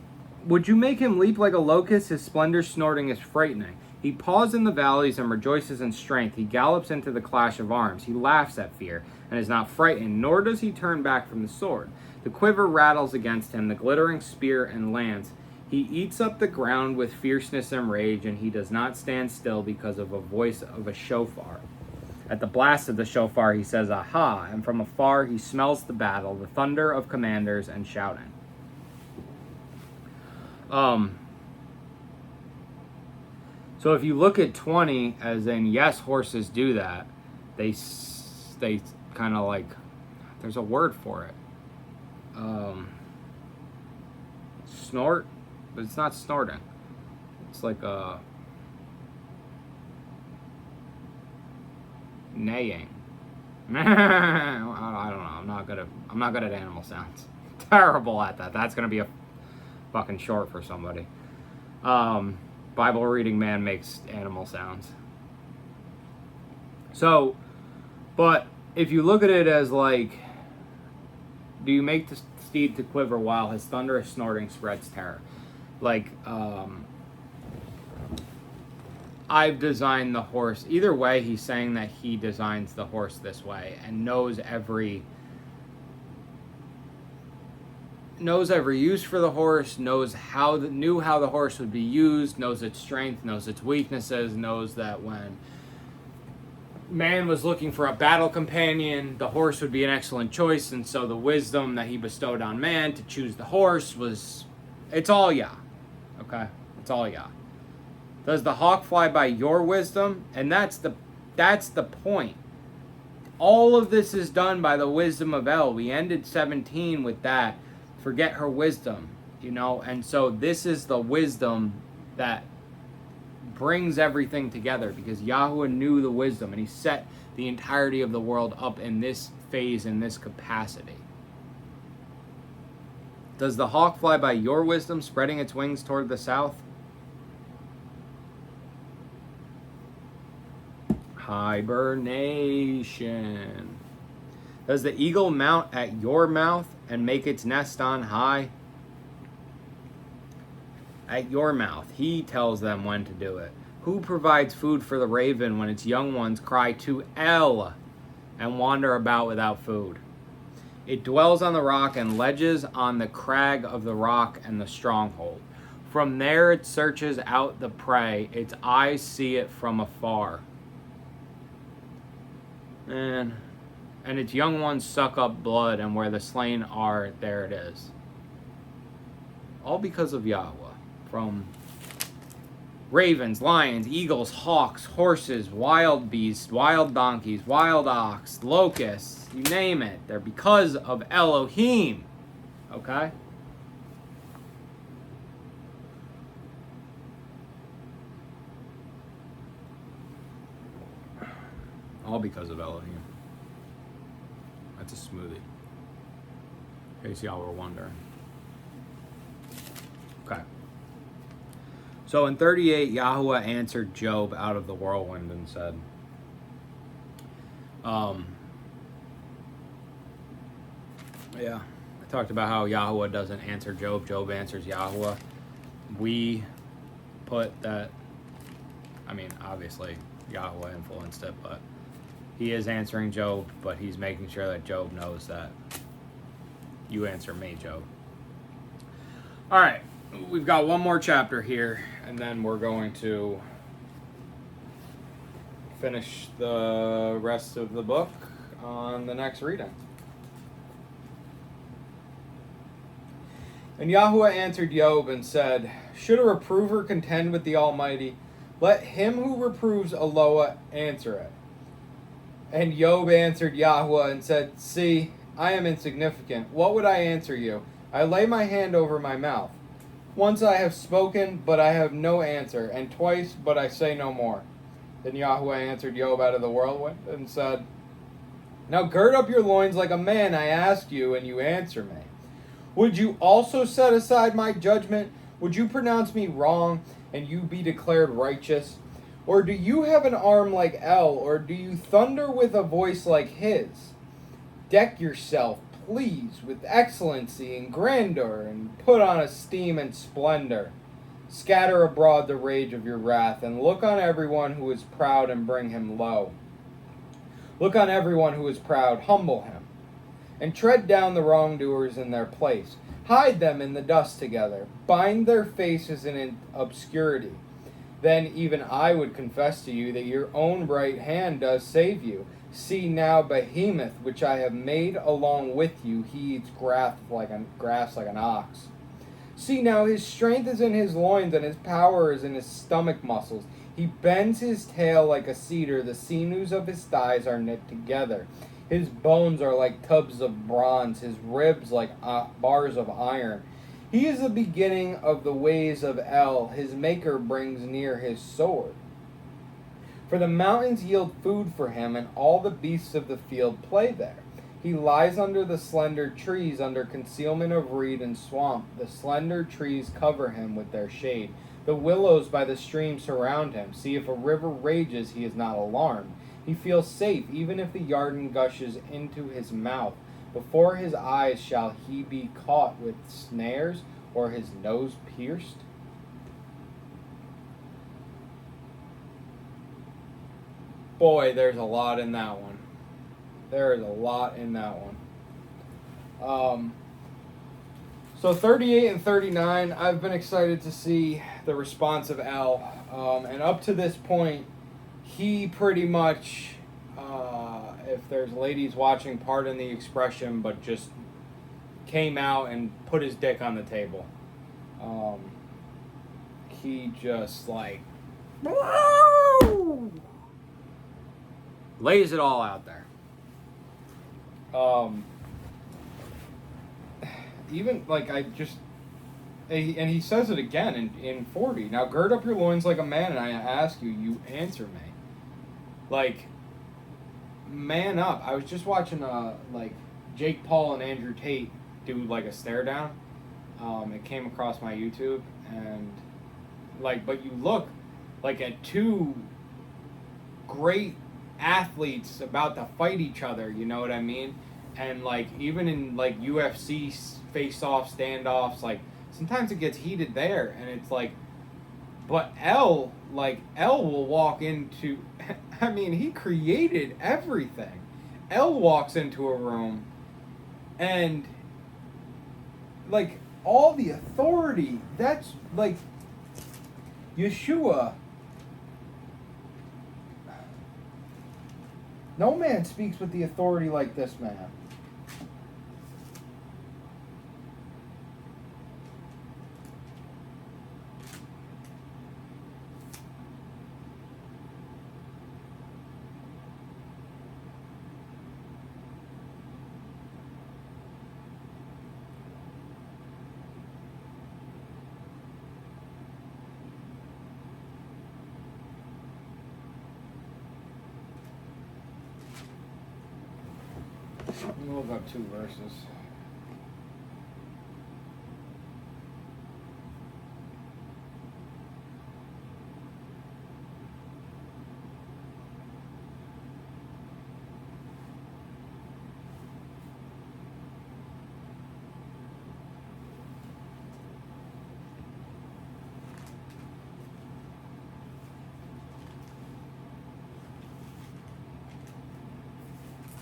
Would you make him leap like a locust? His splendor snorting is frightening. He paws in the valleys and rejoices in strength. He gallops into the clash of arms. He laughs at fear and is not frightened, nor does he turn back from the sword. The quiver rattles against him, the glittering spear and lance. He eats up the ground with fierceness and rage, and he does not stand still because of a voice of a shofar. At the blast of the shofar he says, "Aha!" and from afar he smells the battle, the thunder of commanders and shouting. So if you look at 20 as in, yes, horses do that, they kind of like, there's a word for it. Snort, but it's not snorting. It's like a neighing. I don't know. I'm not good at animal sounds. Terrible at that. That's gonna be a fucking short for somebody. Bible reading man makes animal sounds. So, but if you look at it as like, do you make the steed to quiver while his thunderous snorting spreads terror? Like, I've designed the horse. Either way, he's saying that he designs the horse this way and knows every use for the horse, knew how the horse would be used, knows its strength, knows its weaknesses, knows that when man was looking for a battle companion, the horse would be an excellent choice, and so the wisdom that he bestowed on man to choose the horse it's all Yah. Okay? It's all Yah. Does the hawk fly by your wisdom? And that's the point. All of this is done by the wisdom of El. We ended 17 with that. Forget her wisdom, and so this is the wisdom that brings everything together, because Yahweh knew the wisdom and he set the entirety of the world up in this phase, in this capacity. Does the hawk fly by your wisdom, spreading its wings toward the south? Hibernation. Does the eagle mount at your mouth and make its nest on high? At your mouth, he tells them when to do it. Who provides food for the raven when its young ones cry to El and wander about without food? It dwells on the rock and ledges on the crag of the rock and the stronghold. From there it searches out the prey. Its eyes see it from afar. And its young ones suck up blood, and where the slain are, there it is. All because of Yahweh. From ravens, lions, eagles, hawks, horses, wild beasts, wild donkeys, wild ox, locusts, you name it. They're because of Elohim. Okay? All because of Elohim. That's a smoothie. In case y'all were wondering. Okay. So in 38, Yahweh answered Job out of the whirlwind and said, Um, yeah, I talked about how Yahweh doesn't answer Job. Job answers Yahweh. We put that, I mean, obviously Yahweh influenced it, but he is answering Job, but he's making sure that Job knows that you answer me, Job. All right, we've got one more chapter here, and then we're going to finish the rest of the book on the next reading. And Yahweh answered Job and said, should a reprover contend with the Almighty? Let him who reproves Eloah answer it. And Job answered Yahweh and said, see, I am insignificant. What would I answer you? I lay my hand over my mouth. Once I have spoken, but I have no answer, and twice, but I say no more. Then Yahweh answered Job out of the whirlwind and said, now gird up your loins like a man, I asked you, and you answer me. Would you also set aside my judgment? Would you pronounce me wrong, and you be declared righteous? Or do you have an arm like El, or do you thunder with a voice like his? Deck yourself, please, with excellency and grandeur, and put on esteem and splendor. Scatter abroad the rage of your wrath, and look on everyone who is proud and bring him low. Look on everyone who is proud, humble him, and tread down the wrongdoers in their place. Hide them in the dust together. Bind their faces in obscurity. Then even I would confess to you that your own right hand does save you. See now Behemoth, which I have made along with you, he eats grass like an ox. See now his strength is in his loins, and his power is in his stomach muscles. He bends his tail like a cedar, the sinews of his thighs are knit together. His bones are like tubs of bronze, his ribs like bars of iron. He is the beginning of the ways of El, his maker brings near his sword. For the mountains yield food for him, and all the beasts of the field play there. He lies under the slender trees, under concealment of reed and swamp. The slender trees cover him with their shade. The willows by the stream surround him. See, if a river rages, he is not alarmed. He feels safe, even if the Yarden gushes into his mouth. Before his eyes shall he be caught with snares, or his nose pierced? Boy, there's a lot in that one. There is a lot in that one. So 38 and 39, I've been excited to see the response of El. And up to this point, he pretty much, if there's ladies watching, pardon the expression, but just came out and put his dick on the table. He just like lays it all out there. Even like and he says it again in 40. Now gird up your loins like a man, and I ask you, you answer me. Like, man up. I was just watching like Jake Paul and Andrew Tate do like a stare down. It came across my YouTube, and like, but you look like at two great athletes about to fight each other, you know what I mean? And like even in like UFC face-off standoffs, like sometimes it gets heated there, and it's like, but El will walk into, I mean, he created everything. El walks into a room, and like all the authority, that's like Yeshua. No man speaks with the authority like this man. We'll look up 2 verses.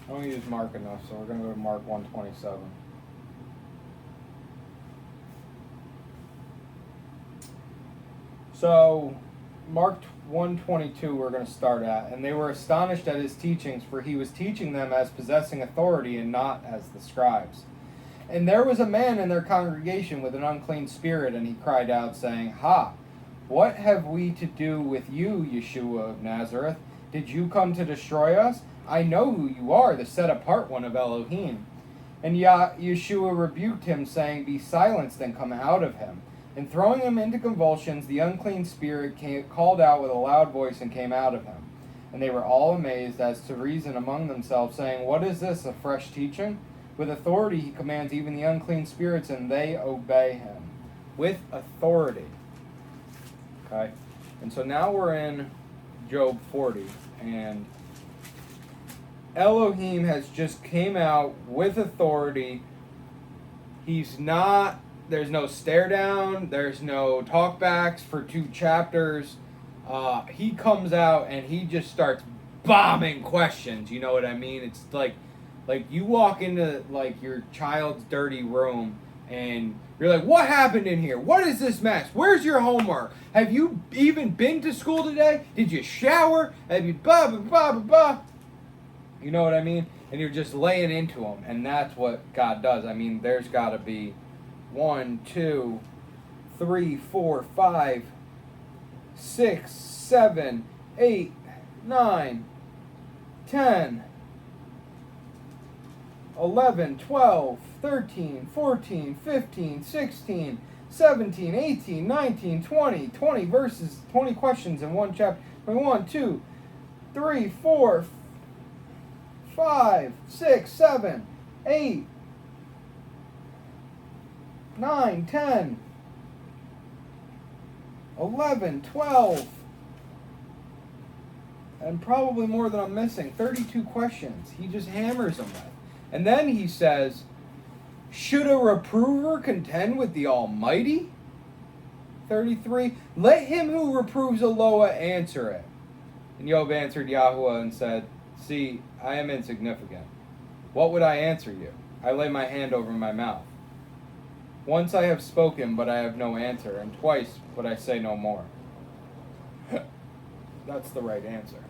I'm going to use Mark enough, so we're going to go to Mark 1:27. So, Mark 1:22 we're going to start at. And they were astonished at his teachings, for he was teaching them as possessing authority and not as the scribes. And there was a man in their congregation with an unclean spirit, and he cried out, saying, Ha! What have we to do with you, Yeshua of Nazareth? Did you come to destroy us? I know who you are, the set-apart one of Elohim. And Yeshua rebuked him, saying, Be silenced and come out of him. And throwing him into convulsions, the unclean spirit called out with a loud voice and came out of him. And they were all amazed as to reason among themselves, saying, What is this, a fresh teaching? With authority he commands even the unclean spirits, and they obey him. With authority. Okay? And so now we're in Job 40, and Elohim has just came out with authority. There's no stare down, there's no talkbacks for 2 chapters. He comes out and he just starts bombing questions, you know what I mean? It's like you walk into like your child's dirty room and you're like, what happened in here? What is this mess? Where's your homework? Have you even been to school today? Did you shower? Have you blah, blah, blah, blah, blah? You know what I mean? And you're just laying into them. And that's what God does. I mean, there's got to be 1, 2, 3, 4, 5, 6, 7, 8, 9, 10, 11, 12, 13, 14, 15, 16, 17, 18, 19, 20, 20 verses, 20 questions in one chapter. 1, 2, 3, 4, 5, 6, 7, 8, 9, 10, 11, 12, and probably more than I'm missing. 32 questions. He just hammers them with. And then he says, should a reprover contend with the Almighty? 33, let him who reproves Eloah answer it. And Job answered Yahuwah and said, See, I am insignificant. What would I answer you? I lay my hand over my mouth. Once I have spoken, but I have no answer, and twice, but I say no more. That's the right answer.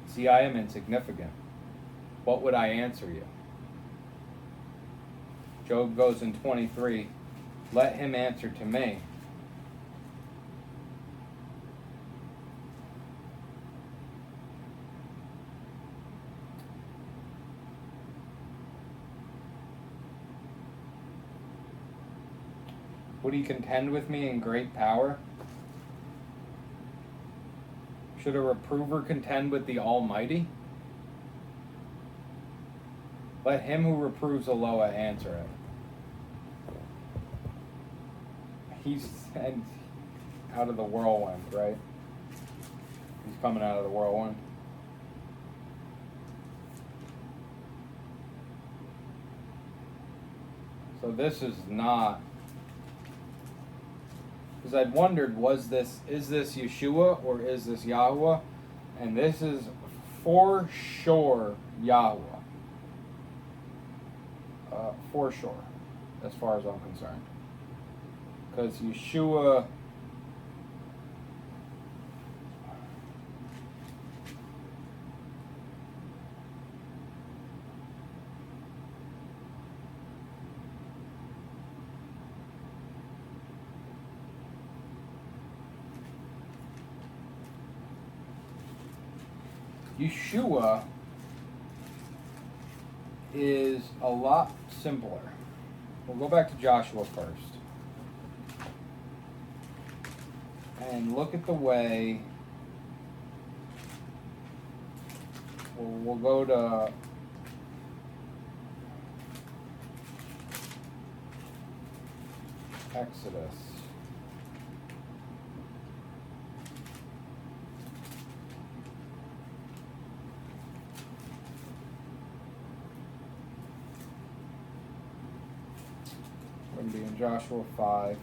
See, I am insignificant. What would I answer you? Job goes in 23, let him answer to me. Would he contend with me in great power? Should a reprover contend with the Almighty? Let him who reproves Eloah answer it. He's out of the whirlwind, right? He's coming out of the whirlwind. So this is not, because I'd wondered, is this Yeshua or is this Yahweh? And this is for sure Yahweh. For sure, as far as I'm concerned. Because Yeshua, Yeshua is a lot simpler. We'll go back to Joshua first. And look at the way, we'll go to Exodus. We're going to be in Joshua 5.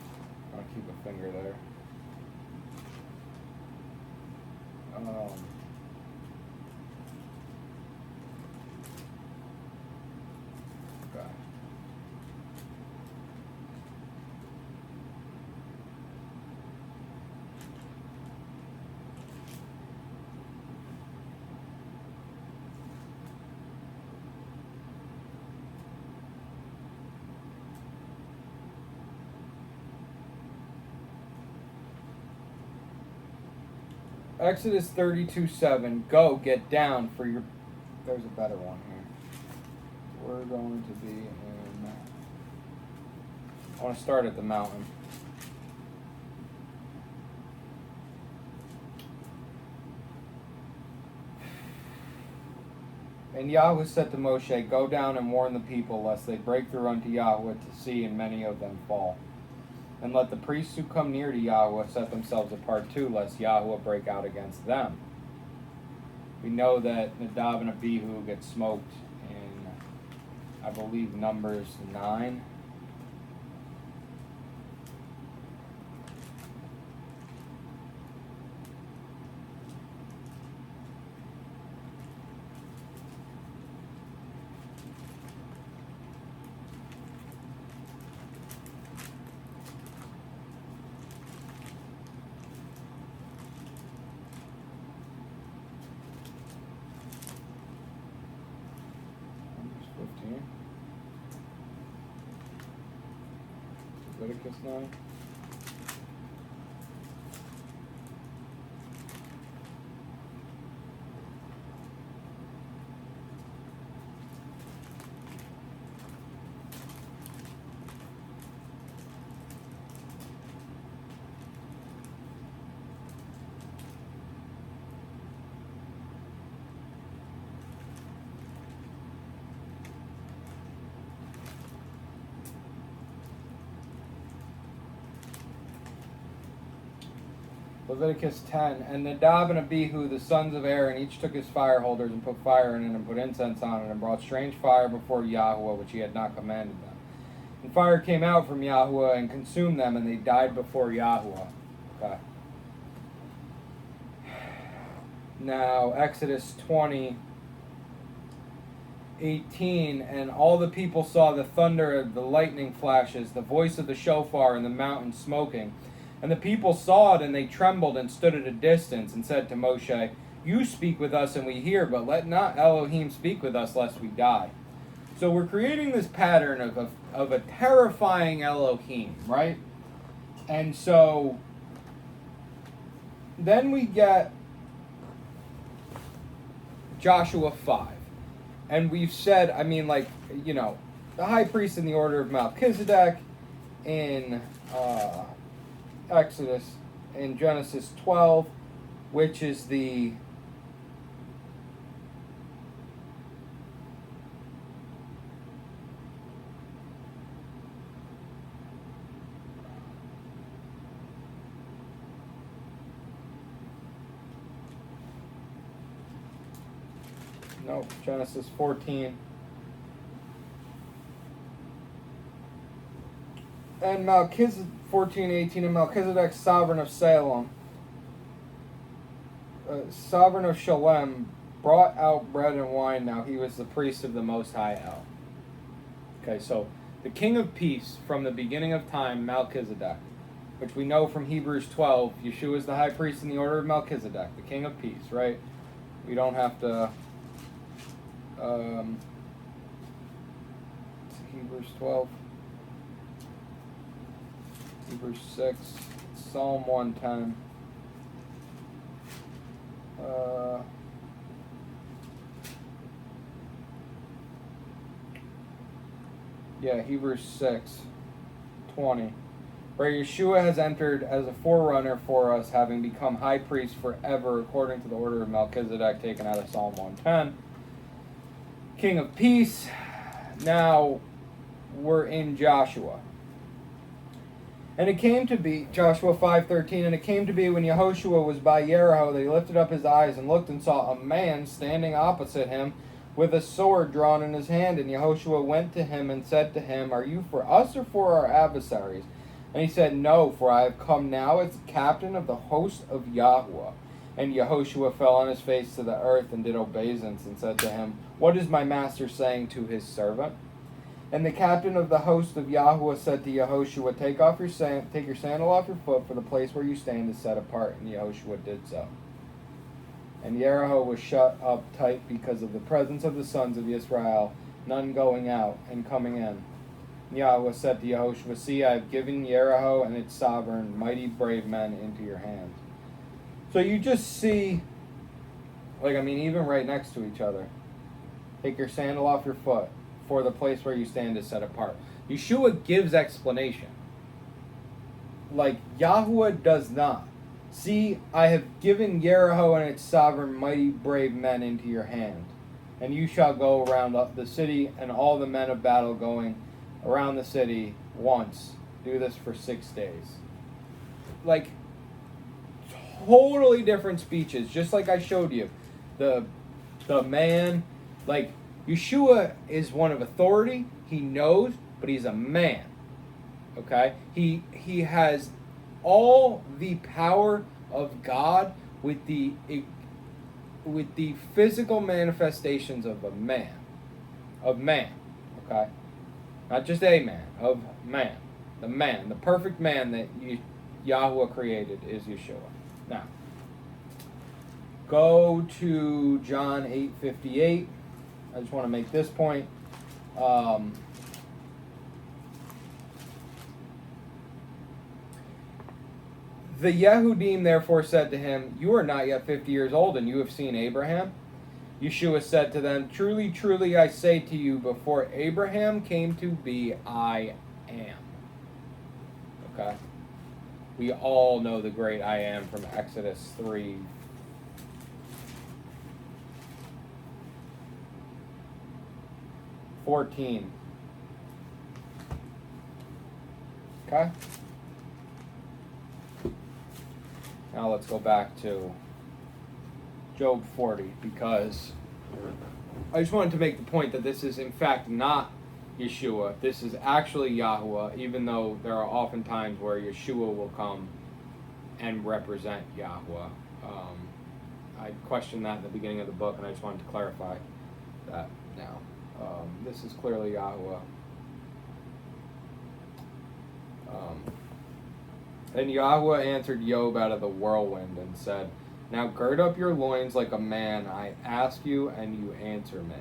I'll keep a finger there. Exodus 32:7. Go, get down for your... There's a better one here. We're going to be in... I want to start at the mountain. And Yahweh said to Moshe, Go down and warn the people, lest they break through unto Yahweh to see, and many of them fall. And let the priests who come near to Yahweh set themselves apart too, lest Yahweh break out against them. We know that Nadab and Abihu get smoked in, I believe, Numbers 9. Leviticus 9. Leviticus 10, and Nadab and Abihu, the sons of Aaron, each took his fire holders and put fire in it and put incense on it and brought strange fire before Yahweh, which he had not commanded them. And fire came out from Yahweh and consumed them, and they died before Yahweh. Okay. Now, Exodus 20:18, and all the people saw the thunder, the lightning flashes, the voice of the shofar, and the mountain smoking. And the people saw it, and they trembled and stood at a distance, and said to Moshe, You speak with us, and we hear, but let not Elohim speak with us, lest we die. So we're creating this pattern of a terrifying Elohim, right? And so then we get Joshua 5. And we've said, the high priest in the order of Melchizedek in... Exodus, in Genesis 12, which is the Genesis 14. And Melchizedek 14:18, and Melchizedek, sovereign of Salem, sovereign of Shalem, brought out bread and wine. Now he was the priest of the Most High El. Okay, so the King of Peace from the beginning of time, Melchizedek, which we know from Hebrews 12, Yeshua is the high priest in the order of Melchizedek, the King of Peace, right? We don't have to... Hebrews 12. Hebrews 6, Psalm 110. Hebrews 6:20. Where Yeshua has entered as a forerunner for us, having become high priest forever, according to the order of Melchizedek, taken out of Psalm 110. King of Peace. Now we're in Joshua. And it came to be, Joshua 5:13, and it came to be when Yehoshua was by Jericho that he lifted up his eyes and looked and saw a man standing opposite him with a sword drawn in his hand. And Yehoshua went to him and said to him, Are you for us or for our adversaries? And he said, No, for I have come now as captain of the host of Yahweh. And Yehoshua fell on his face to the earth and did obeisance and said to him, What is my master saying to his servant? And the captain of the host of Yahweh said to Yehoshua, Take your sandal off your foot, for the place where you stand is set apart. And Yehoshua did so. And Jericho was shut up tight because of the presence of the sons of Israel, none going out and coming in. And Yahweh said to Yehoshua, See, I have given Jericho and its sovereign, mighty brave men into your hands. So you just see, like, I mean, even right next to each other. Take your sandal off your foot, for the place where you stand is set apart. Yeshua gives explanation. Like, Yahweh does not. See, I have given Jericho and its sovereign mighty brave men into your hand. And you shall go around the city, and all the men of battle going around the city once. Do this for 6 days. Like, totally different speeches, just like I showed you. The man, like, Yeshua is one of authority. He knows, but he's a man. Okay? He has all the power of God with the physical manifestations of a man. Of man. Okay? Not just a man, of man. The perfect man that Yahweh created is Yeshua. Now, go to John 8:58. I just want to make this point. The Yehudim therefore said to him, You are not yet 50 years old, and you have seen Abraham? Yeshua said to them, Truly, truly, I say to you, before Abraham came to be, I am. Okay? We all know the great I am from Exodus 3:14. Okay? Now let's go back to Job 40, because I just wanted to make the point that this is in fact not Yeshua. This is actually Yahweh, even though there are often times where Yeshua will come and represent Yahweh. I questioned that in the beginning of the book, and I just wanted to clarify that now. This is clearly Yahweh. And Yahweh answered Job out of the whirlwind and said, Now gird up your loins like a man. I ask you, and you answer me.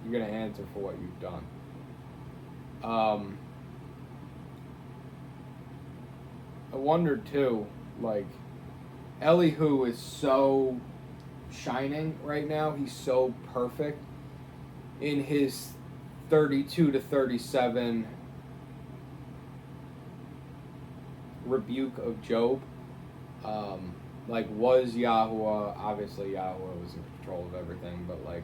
You're going to answer for what you've done. I wonder too, like, Elihu is so shining right now. He's so perfect in his 32 to 37 rebuke of Job. Like, was Yahweh, obviously Yahweh was in control of everything, but like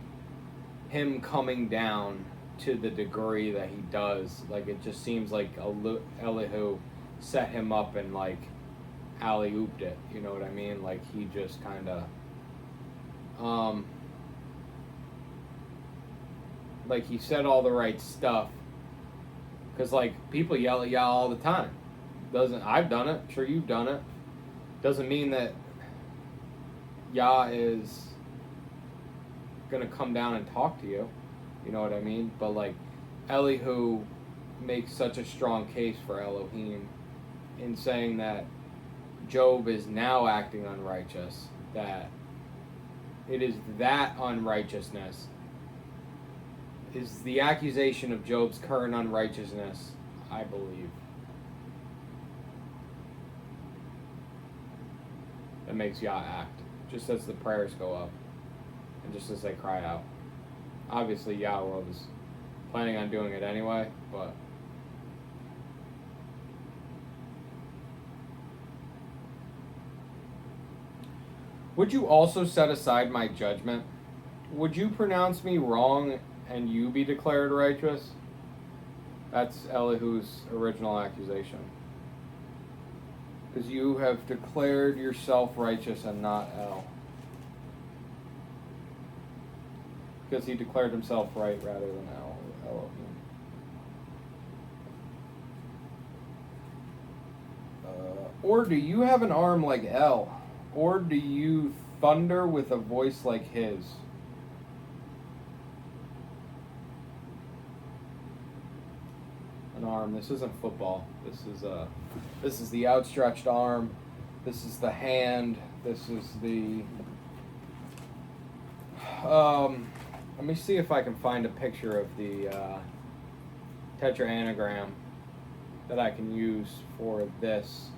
him coming down to the degree that he does, like, it just seems like Elihu set him up and like alley-ooped it, you know what I mean? Like, he just kind of like, he said all the right stuff, because like people yell at Yah all the time. I've done it, sure you've done it. Doesn't mean that Yah is gonna come down and talk to you, you know what I mean? But like, Elihu makes such a strong case for Elohim in saying that Job is now acting unrighteous, that it is that unrighteousness, is the accusation of Job's current unrighteousness, I believe, that makes Yah act, just as the prayers go up, and just as they cry out. Obviously, Yahweh was planning on doing it anyway, but would you also set aside my judgment? Would you pronounce me wrong and you be declared righteous? That's Elihu's original accusation. Because you have declared yourself righteous and not El. Because he declared himself right rather than Elohim. Or do you have an arm like El? Or do you thunder with a voice like his? An arm. This isn't football. This is the outstretched arm. This is the hand. This is the. Let me see if I can find a picture of the tetraanagram that I can use for this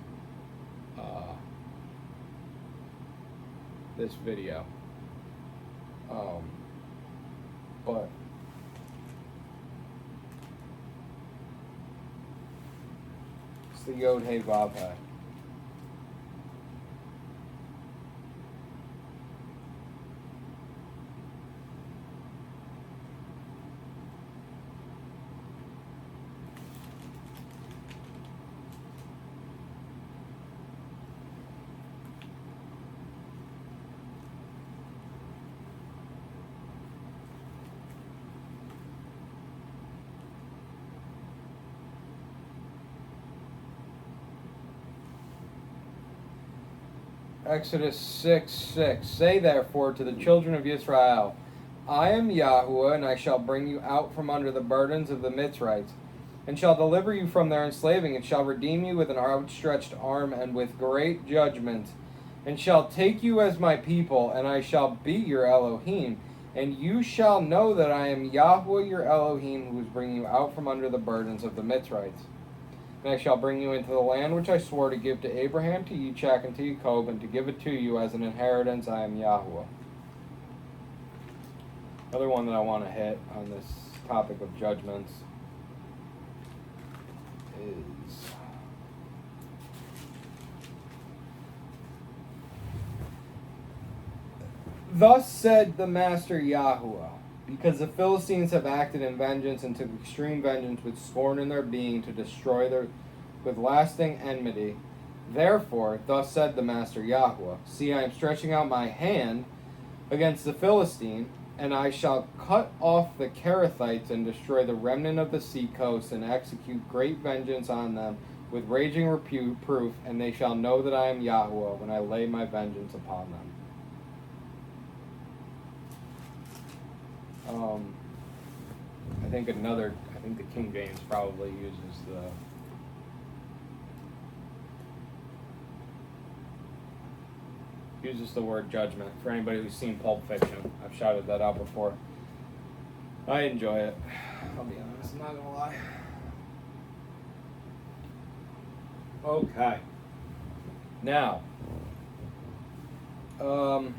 this video. But it's the YHWH. Exodus 6:6. Say therefore to the children of Israel, I am Yahweh, and I shall bring you out from under the burdens of the Mitzrites, and shall deliver you from their enslaving, and shall redeem you with an outstretched arm and with great judgment, and shall take you as my people, and I shall be your Elohim, and you shall know that I am Yahweh your Elohim, who is bringing you out from under the burdens of the Mitzrites. And I shall bring you into the land which I swore to give to Abraham, to Yitzchak, and to Jacob, and to give it to you as an inheritance. I am Yahweh. Another one that I want to hit on this topic of judgments is thus said the Master Yahweh, because the Philistines have acted in vengeance and took extreme vengeance with scorn in their being to destroy their with lasting enmity. Therefore, thus said the Master Yahweh, see, I am stretching out my hand against the Philistine, and I shall cut off the Kerethites and destroy the remnant of the sea coast, and execute great vengeance on them with raging reproof, and they shall know that I am Yahweh when I lay my vengeance upon them. I think the King James probably uses the word judgment. For anybody who's seen Pulp Fiction, I've shouted that out before. I enjoy it. I'll be honest, I'm not gonna lie. Okay. Now, do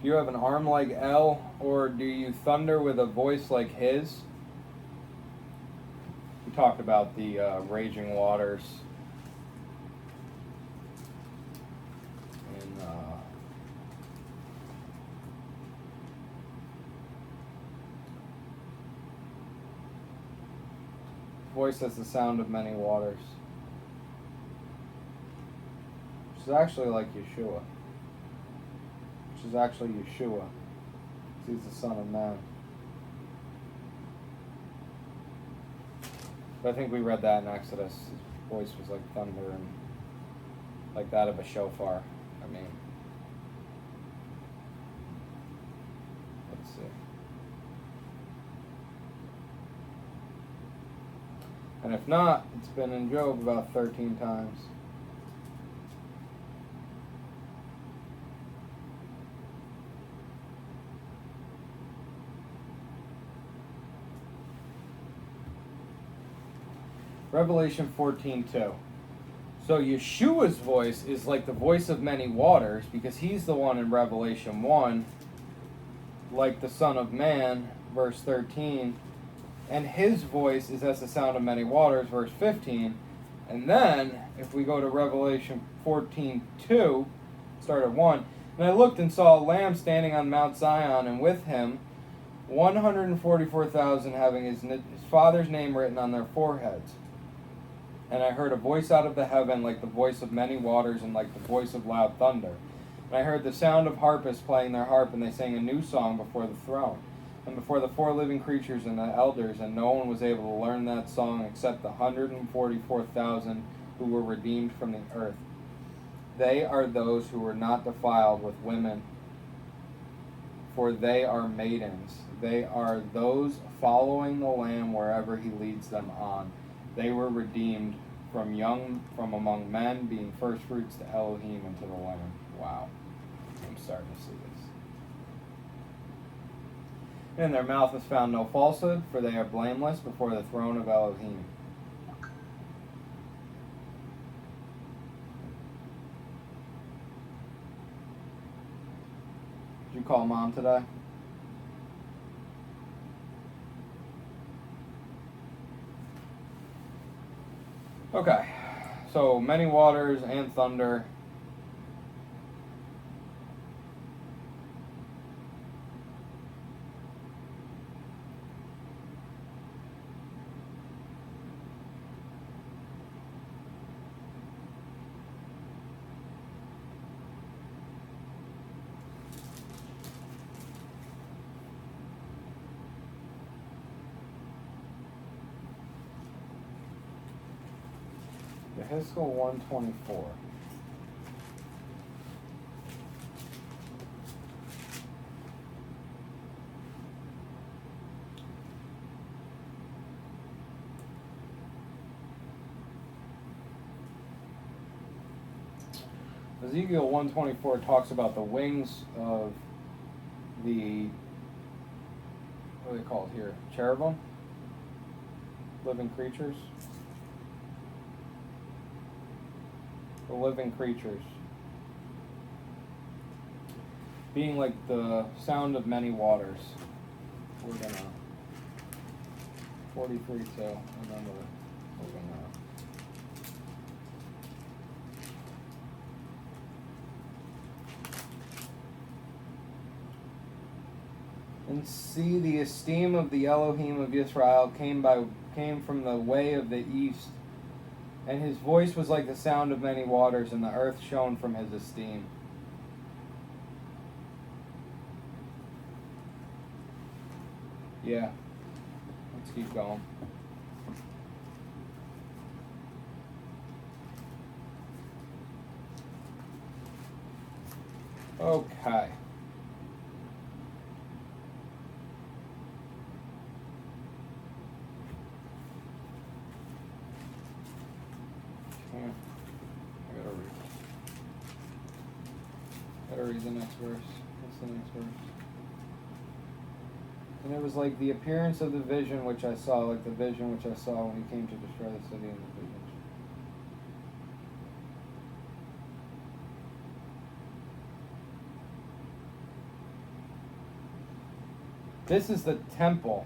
you have an arm like El, or do you thunder with a voice like his? We talked about the raging waters. And voice has the sound of many waters. Which is actually like Yeshua. Which is actually Yeshua. He's the Son of Man. But I think we read that in Exodus. His voice was like thunder and like that of a shofar. I mean, let's see. And if not, it's been in Job about 13 times. Revelation 14:2. So Yeshua's voice is like the voice of many waters, because he's the one in Revelation 1, like the Son of Man, verse 13. And his voice is as the sound of many waters, verse 15. And then, if we go to Revelation 14:2, start at 1. And I looked and saw a lamb standing on Mount Zion, and with him 144,000 having his Father's name written on their foreheads. And I heard a voice out of the heaven like the voice of many waters and like the voice of loud thunder. And I heard the sound of harpists playing their harp, and they sang a new song before the throne and before the four living creatures and the elders, and no one was able to learn that song except the 144,000 who were redeemed from the earth. They are those who were not defiled with women, for they are maidens. They are those following the Lamb wherever he leads them on. They were redeemed from among men, being first fruits to Elohim and to the Lamb. Wow. I'm starting to see this. In their mouth is found no falsehood, for they are blameless before the throne of Elohim. call Mom today? Okay, so many waters and thunder. Yehiskiel 124. Ezekiel 124 talks about the wings of the, what do they call it here? Cherubim? Living creatures? The living creatures. Being like the sound of many waters. We're gonna 43 2, and then we're gonna and see the esteem of the Elohim of Israel came from the way of the east, and his voice was like the sound of many waters, and the earth shone from his esteem. Yeah. Let's keep going. Okay. I gotta read the next verse. What's the next verse? And it was like the appearance of the vision which I saw, like the vision which I saw when he came to destroy the city in the vision. This is the temple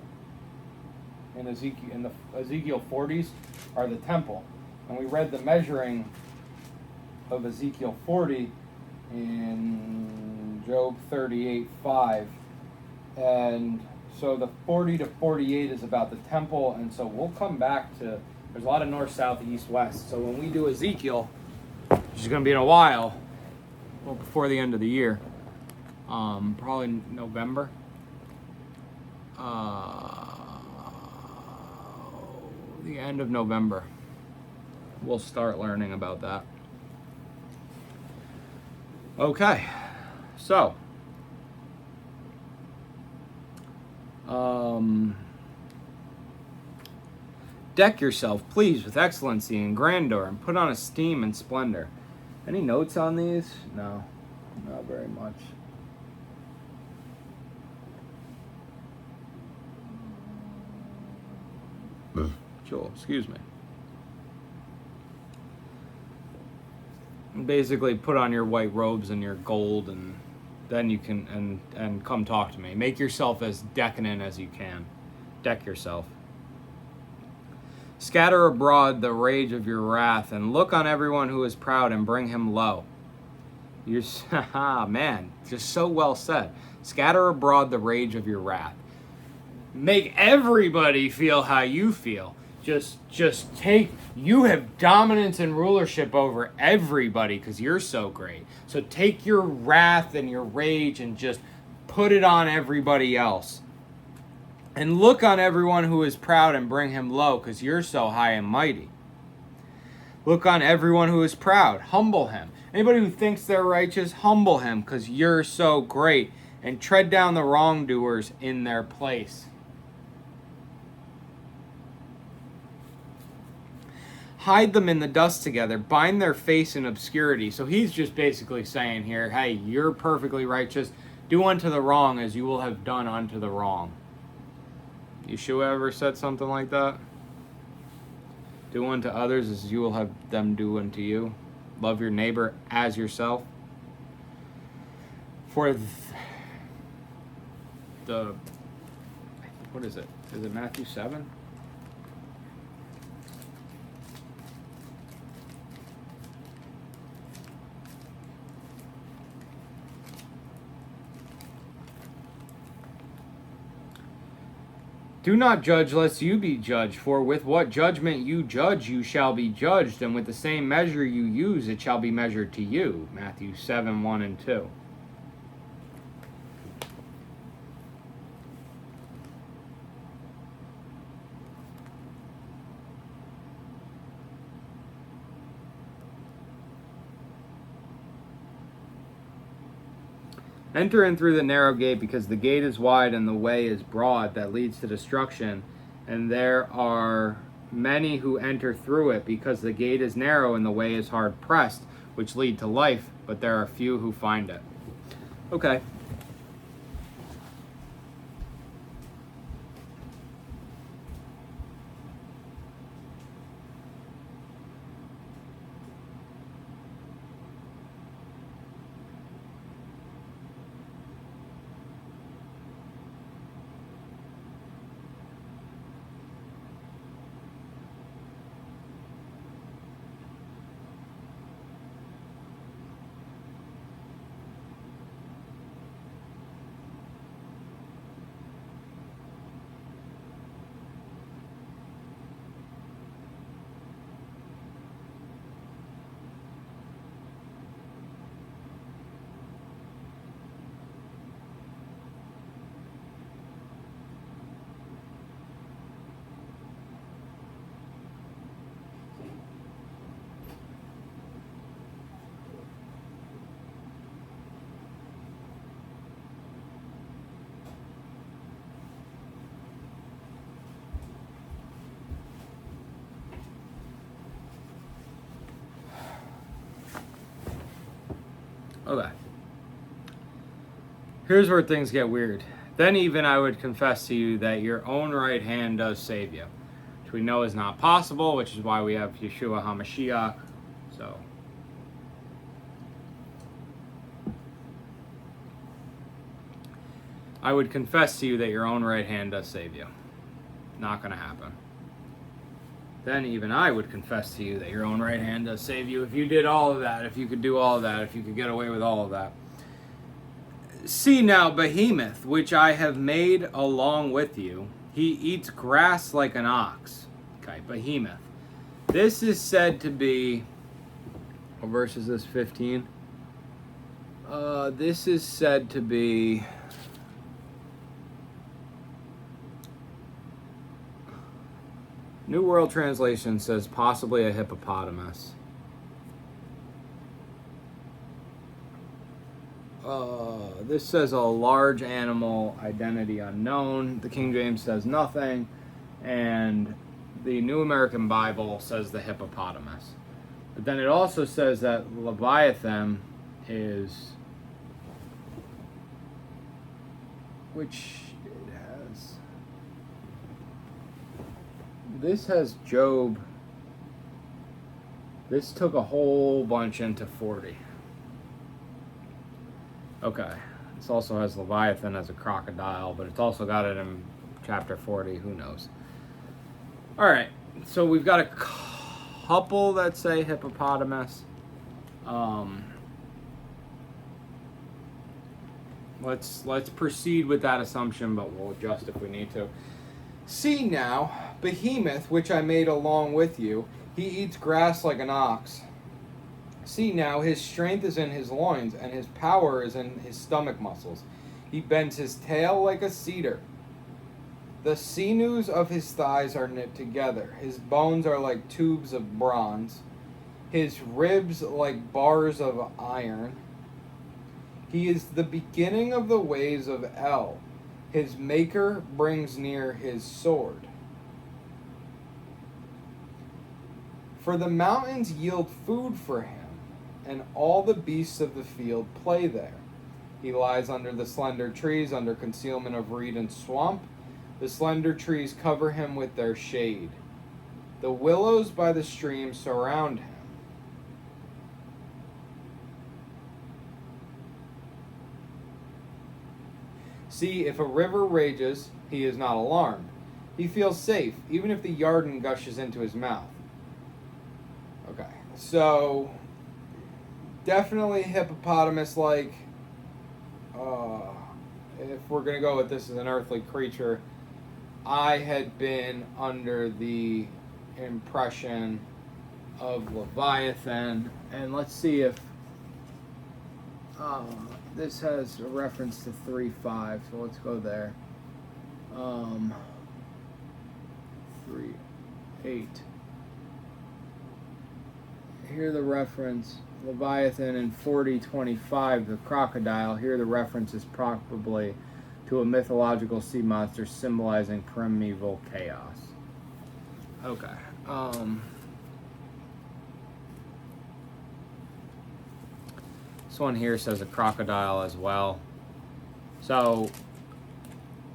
in Ezekiel. In the Ezekiel 40s are the temple, and we read the measuring of Ezekiel 40 in Job 38:5, and so the 40 to 48 is about the temple, and so we'll come back to. There's a lot of north, south, east, west. So when we do Ezekiel, which is going to be in a while, well, before the end of the year, probably November. The end of November, we'll start learning about that. Okay, so deck yourself, please, with excellency and grandeur, and put on esteem and splendor. Any notes on these? No, not very much. Joel, excuse me. Basically, put on your white robes and your gold, and then you can and come talk to me. Make yourself as decadent as you can. Deck yourself. Scatter abroad the rage of your wrath, and look on everyone who is proud, and bring him low. You're man, just so well said. Scatter abroad the rage of your wrath. Make everybody feel how you feel. Just take, you have dominance and rulership over everybody because you're so great. So take your wrath and your rage and just put it on everybody else. And look on everyone who is proud and bring him low because you're so high and mighty. Look on everyone who is proud. Humble him. Anybody who thinks they're righteous, humble him because you're so great. And tread down the wrongdoers in their place. Hide them in the dust together, bind their face in obscurity. So he's just basically saying here, hey, you're perfectly righteous. Do unto the wrong as you will have done unto the wrong. Yeshua ever said something like that? Do unto others as you will have them do unto you. Love your neighbor as yourself. For what is it? Is it Matthew 7? Do not judge lest you be judged, for with what judgment you judge you shall be judged, and with the same measure you use it shall be measured to you. Matthew 7, 1 and 2. Enter in through the narrow gate, because the gate is wide and the way is broad that leads to destruction, and there are many who enter through it, because the gate is narrow and the way is hard pressed, which lead to life, but there are few who find it. Okay. Okay. Here's where things get weird. Then even I would confess to you that your own right hand does save you, which we know is not possible, which is why we have Yeshua HaMashiach. So, I would confess to you that your own right hand does save you. Not going to happen. Then even I would confess to you that your own right hand does save you if you did all of that, if you could do all of that, if you could get away with all of that. See now Behemoth, which I have made along with you. He eats grass like an ox. Okay, Behemoth. This is said to be, what verse is this, 15? This is said to be, New World Translation says possibly a hippopotamus. This says a large animal, identity unknown. The King James says nothing. And the New American Bible says the hippopotamus. But then it also says that Leviathan is, which it has, this has Job. This took a whole bunch into 40. Okay. This also has Leviathan as a crocodile, but it's also got it in chapter 40. Who knows? All right. So we've got a couple that say hippopotamus. Let's proceed with that assumption, but we'll adjust if we need to. See now, Behemoth, which I made along with you, he eats grass like an ox. See now, his strength is in his loins, and his power is in his stomach muscles. He bends his tail like a cedar. The sinews of his thighs are knit together. His bones are like tubes of bronze. His ribs like bars of iron. He is the beginning of the ways of El. His maker brings near his sword. For the mountains yield food for him, and all the beasts of the field play there. He lies under the slender trees, under concealment of reed and swamp. The slender trees cover him with their shade. The willows by the stream surround him. See, if a river rages, he is not alarmed. He feels safe, even if the Yarden gushes into his mouth. Okay, so definitely hippopotamus-like. If we're going to go with this as an earthly creature, I had been under the impression of Leviathan. And let's see if this has a reference to 3:5, so let's go there. 3:8. Here the reference, Leviathan, in 40:25, the crocodile. Here the reference is probably to a mythological sea monster symbolizing primeval chaos. Okay. This one here says a crocodile as well. So,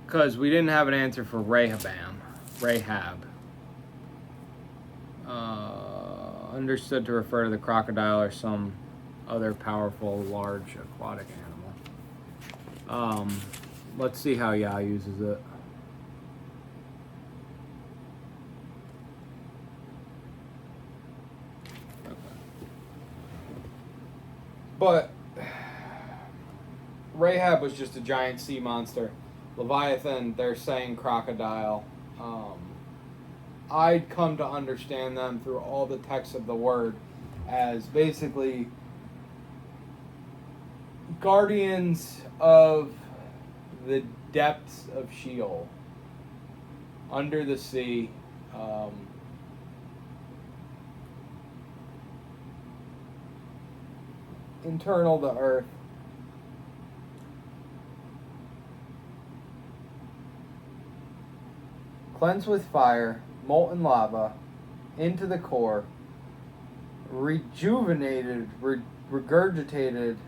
because we didn't have an answer for Rahab. Understood to refer to the crocodile or some other powerful, large aquatic animal. Let's see how Yah uses it. Okay. But Rahab was just a giant sea monster. Leviathan, they're saying crocodile. I'd come to understand them through all the texts of the word as basically guardians of the depths of Sheol, under the sea. Internal to earth. Cleansed with fire, molten lava, into the core, rejuvenated, regurgitated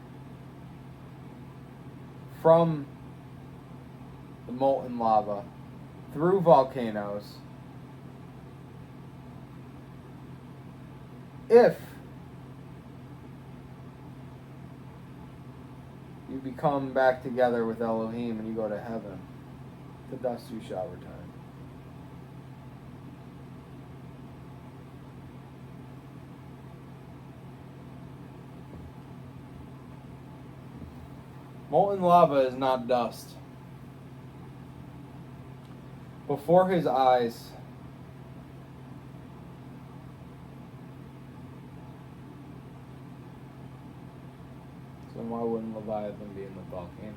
from the molten lava, through volcanoes. If you become back together with Elohim and you go to heaven, to dust you shall return. Molten lava is not dust. Before his eyes, so why wouldn't Leviathan be in the volcano?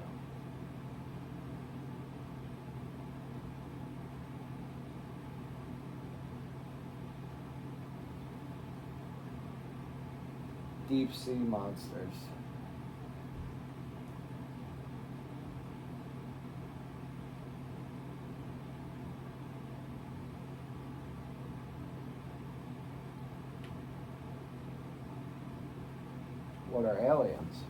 Deep sea monsters. What are aliens?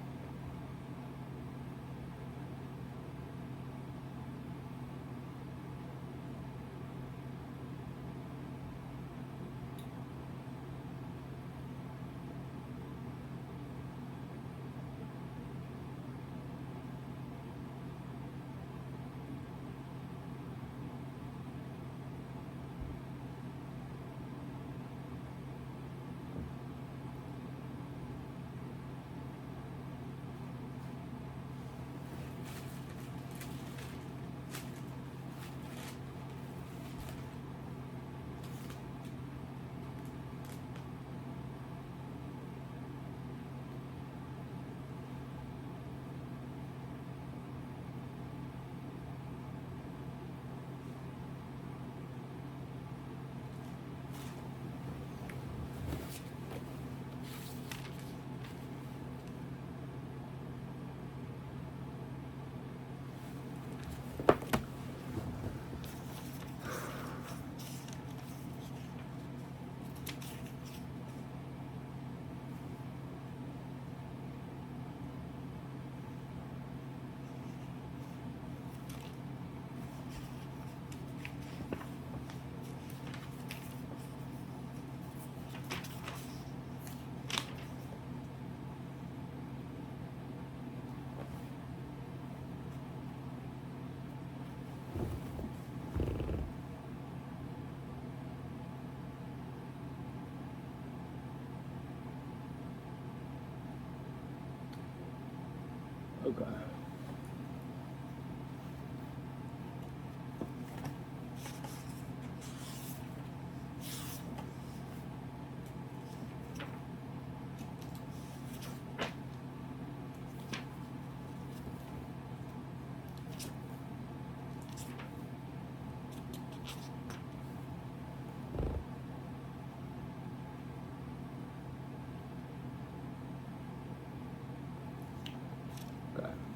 Okay.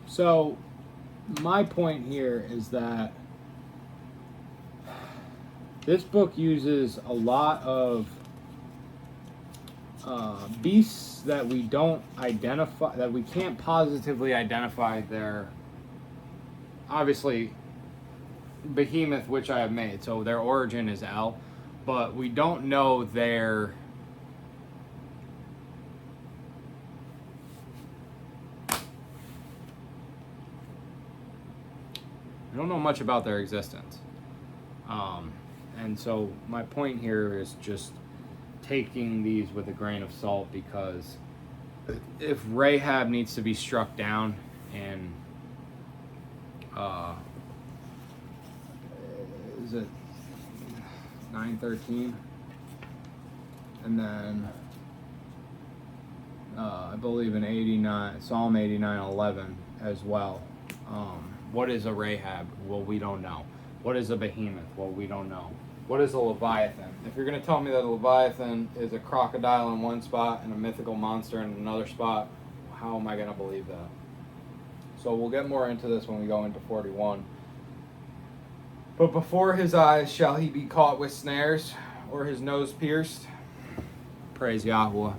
So, my point here is that this book uses a lot of beasts that we don't identify, that we can't positively identify. Their obviously behemoth, which I have made, so their origin is L, but we don't know their I don't know much about their existence. And so my point here is just taking these with a grain of salt, because if Rahab needs to be struck down and is it 9:13, and then I believe in 89 Psalm 89:11 as well. What is a Rahab? Well, we don't know. What is a behemoth? Well, we don't know. What is a Leviathan? If you're going to tell me that a Leviathan is a crocodile in one spot and a mythical monster in another spot, how am I going to believe that? So we'll get more into this when we go into 41. But before his eyes shall he be caught with snares, or his nose pierced. Praise Yahweh.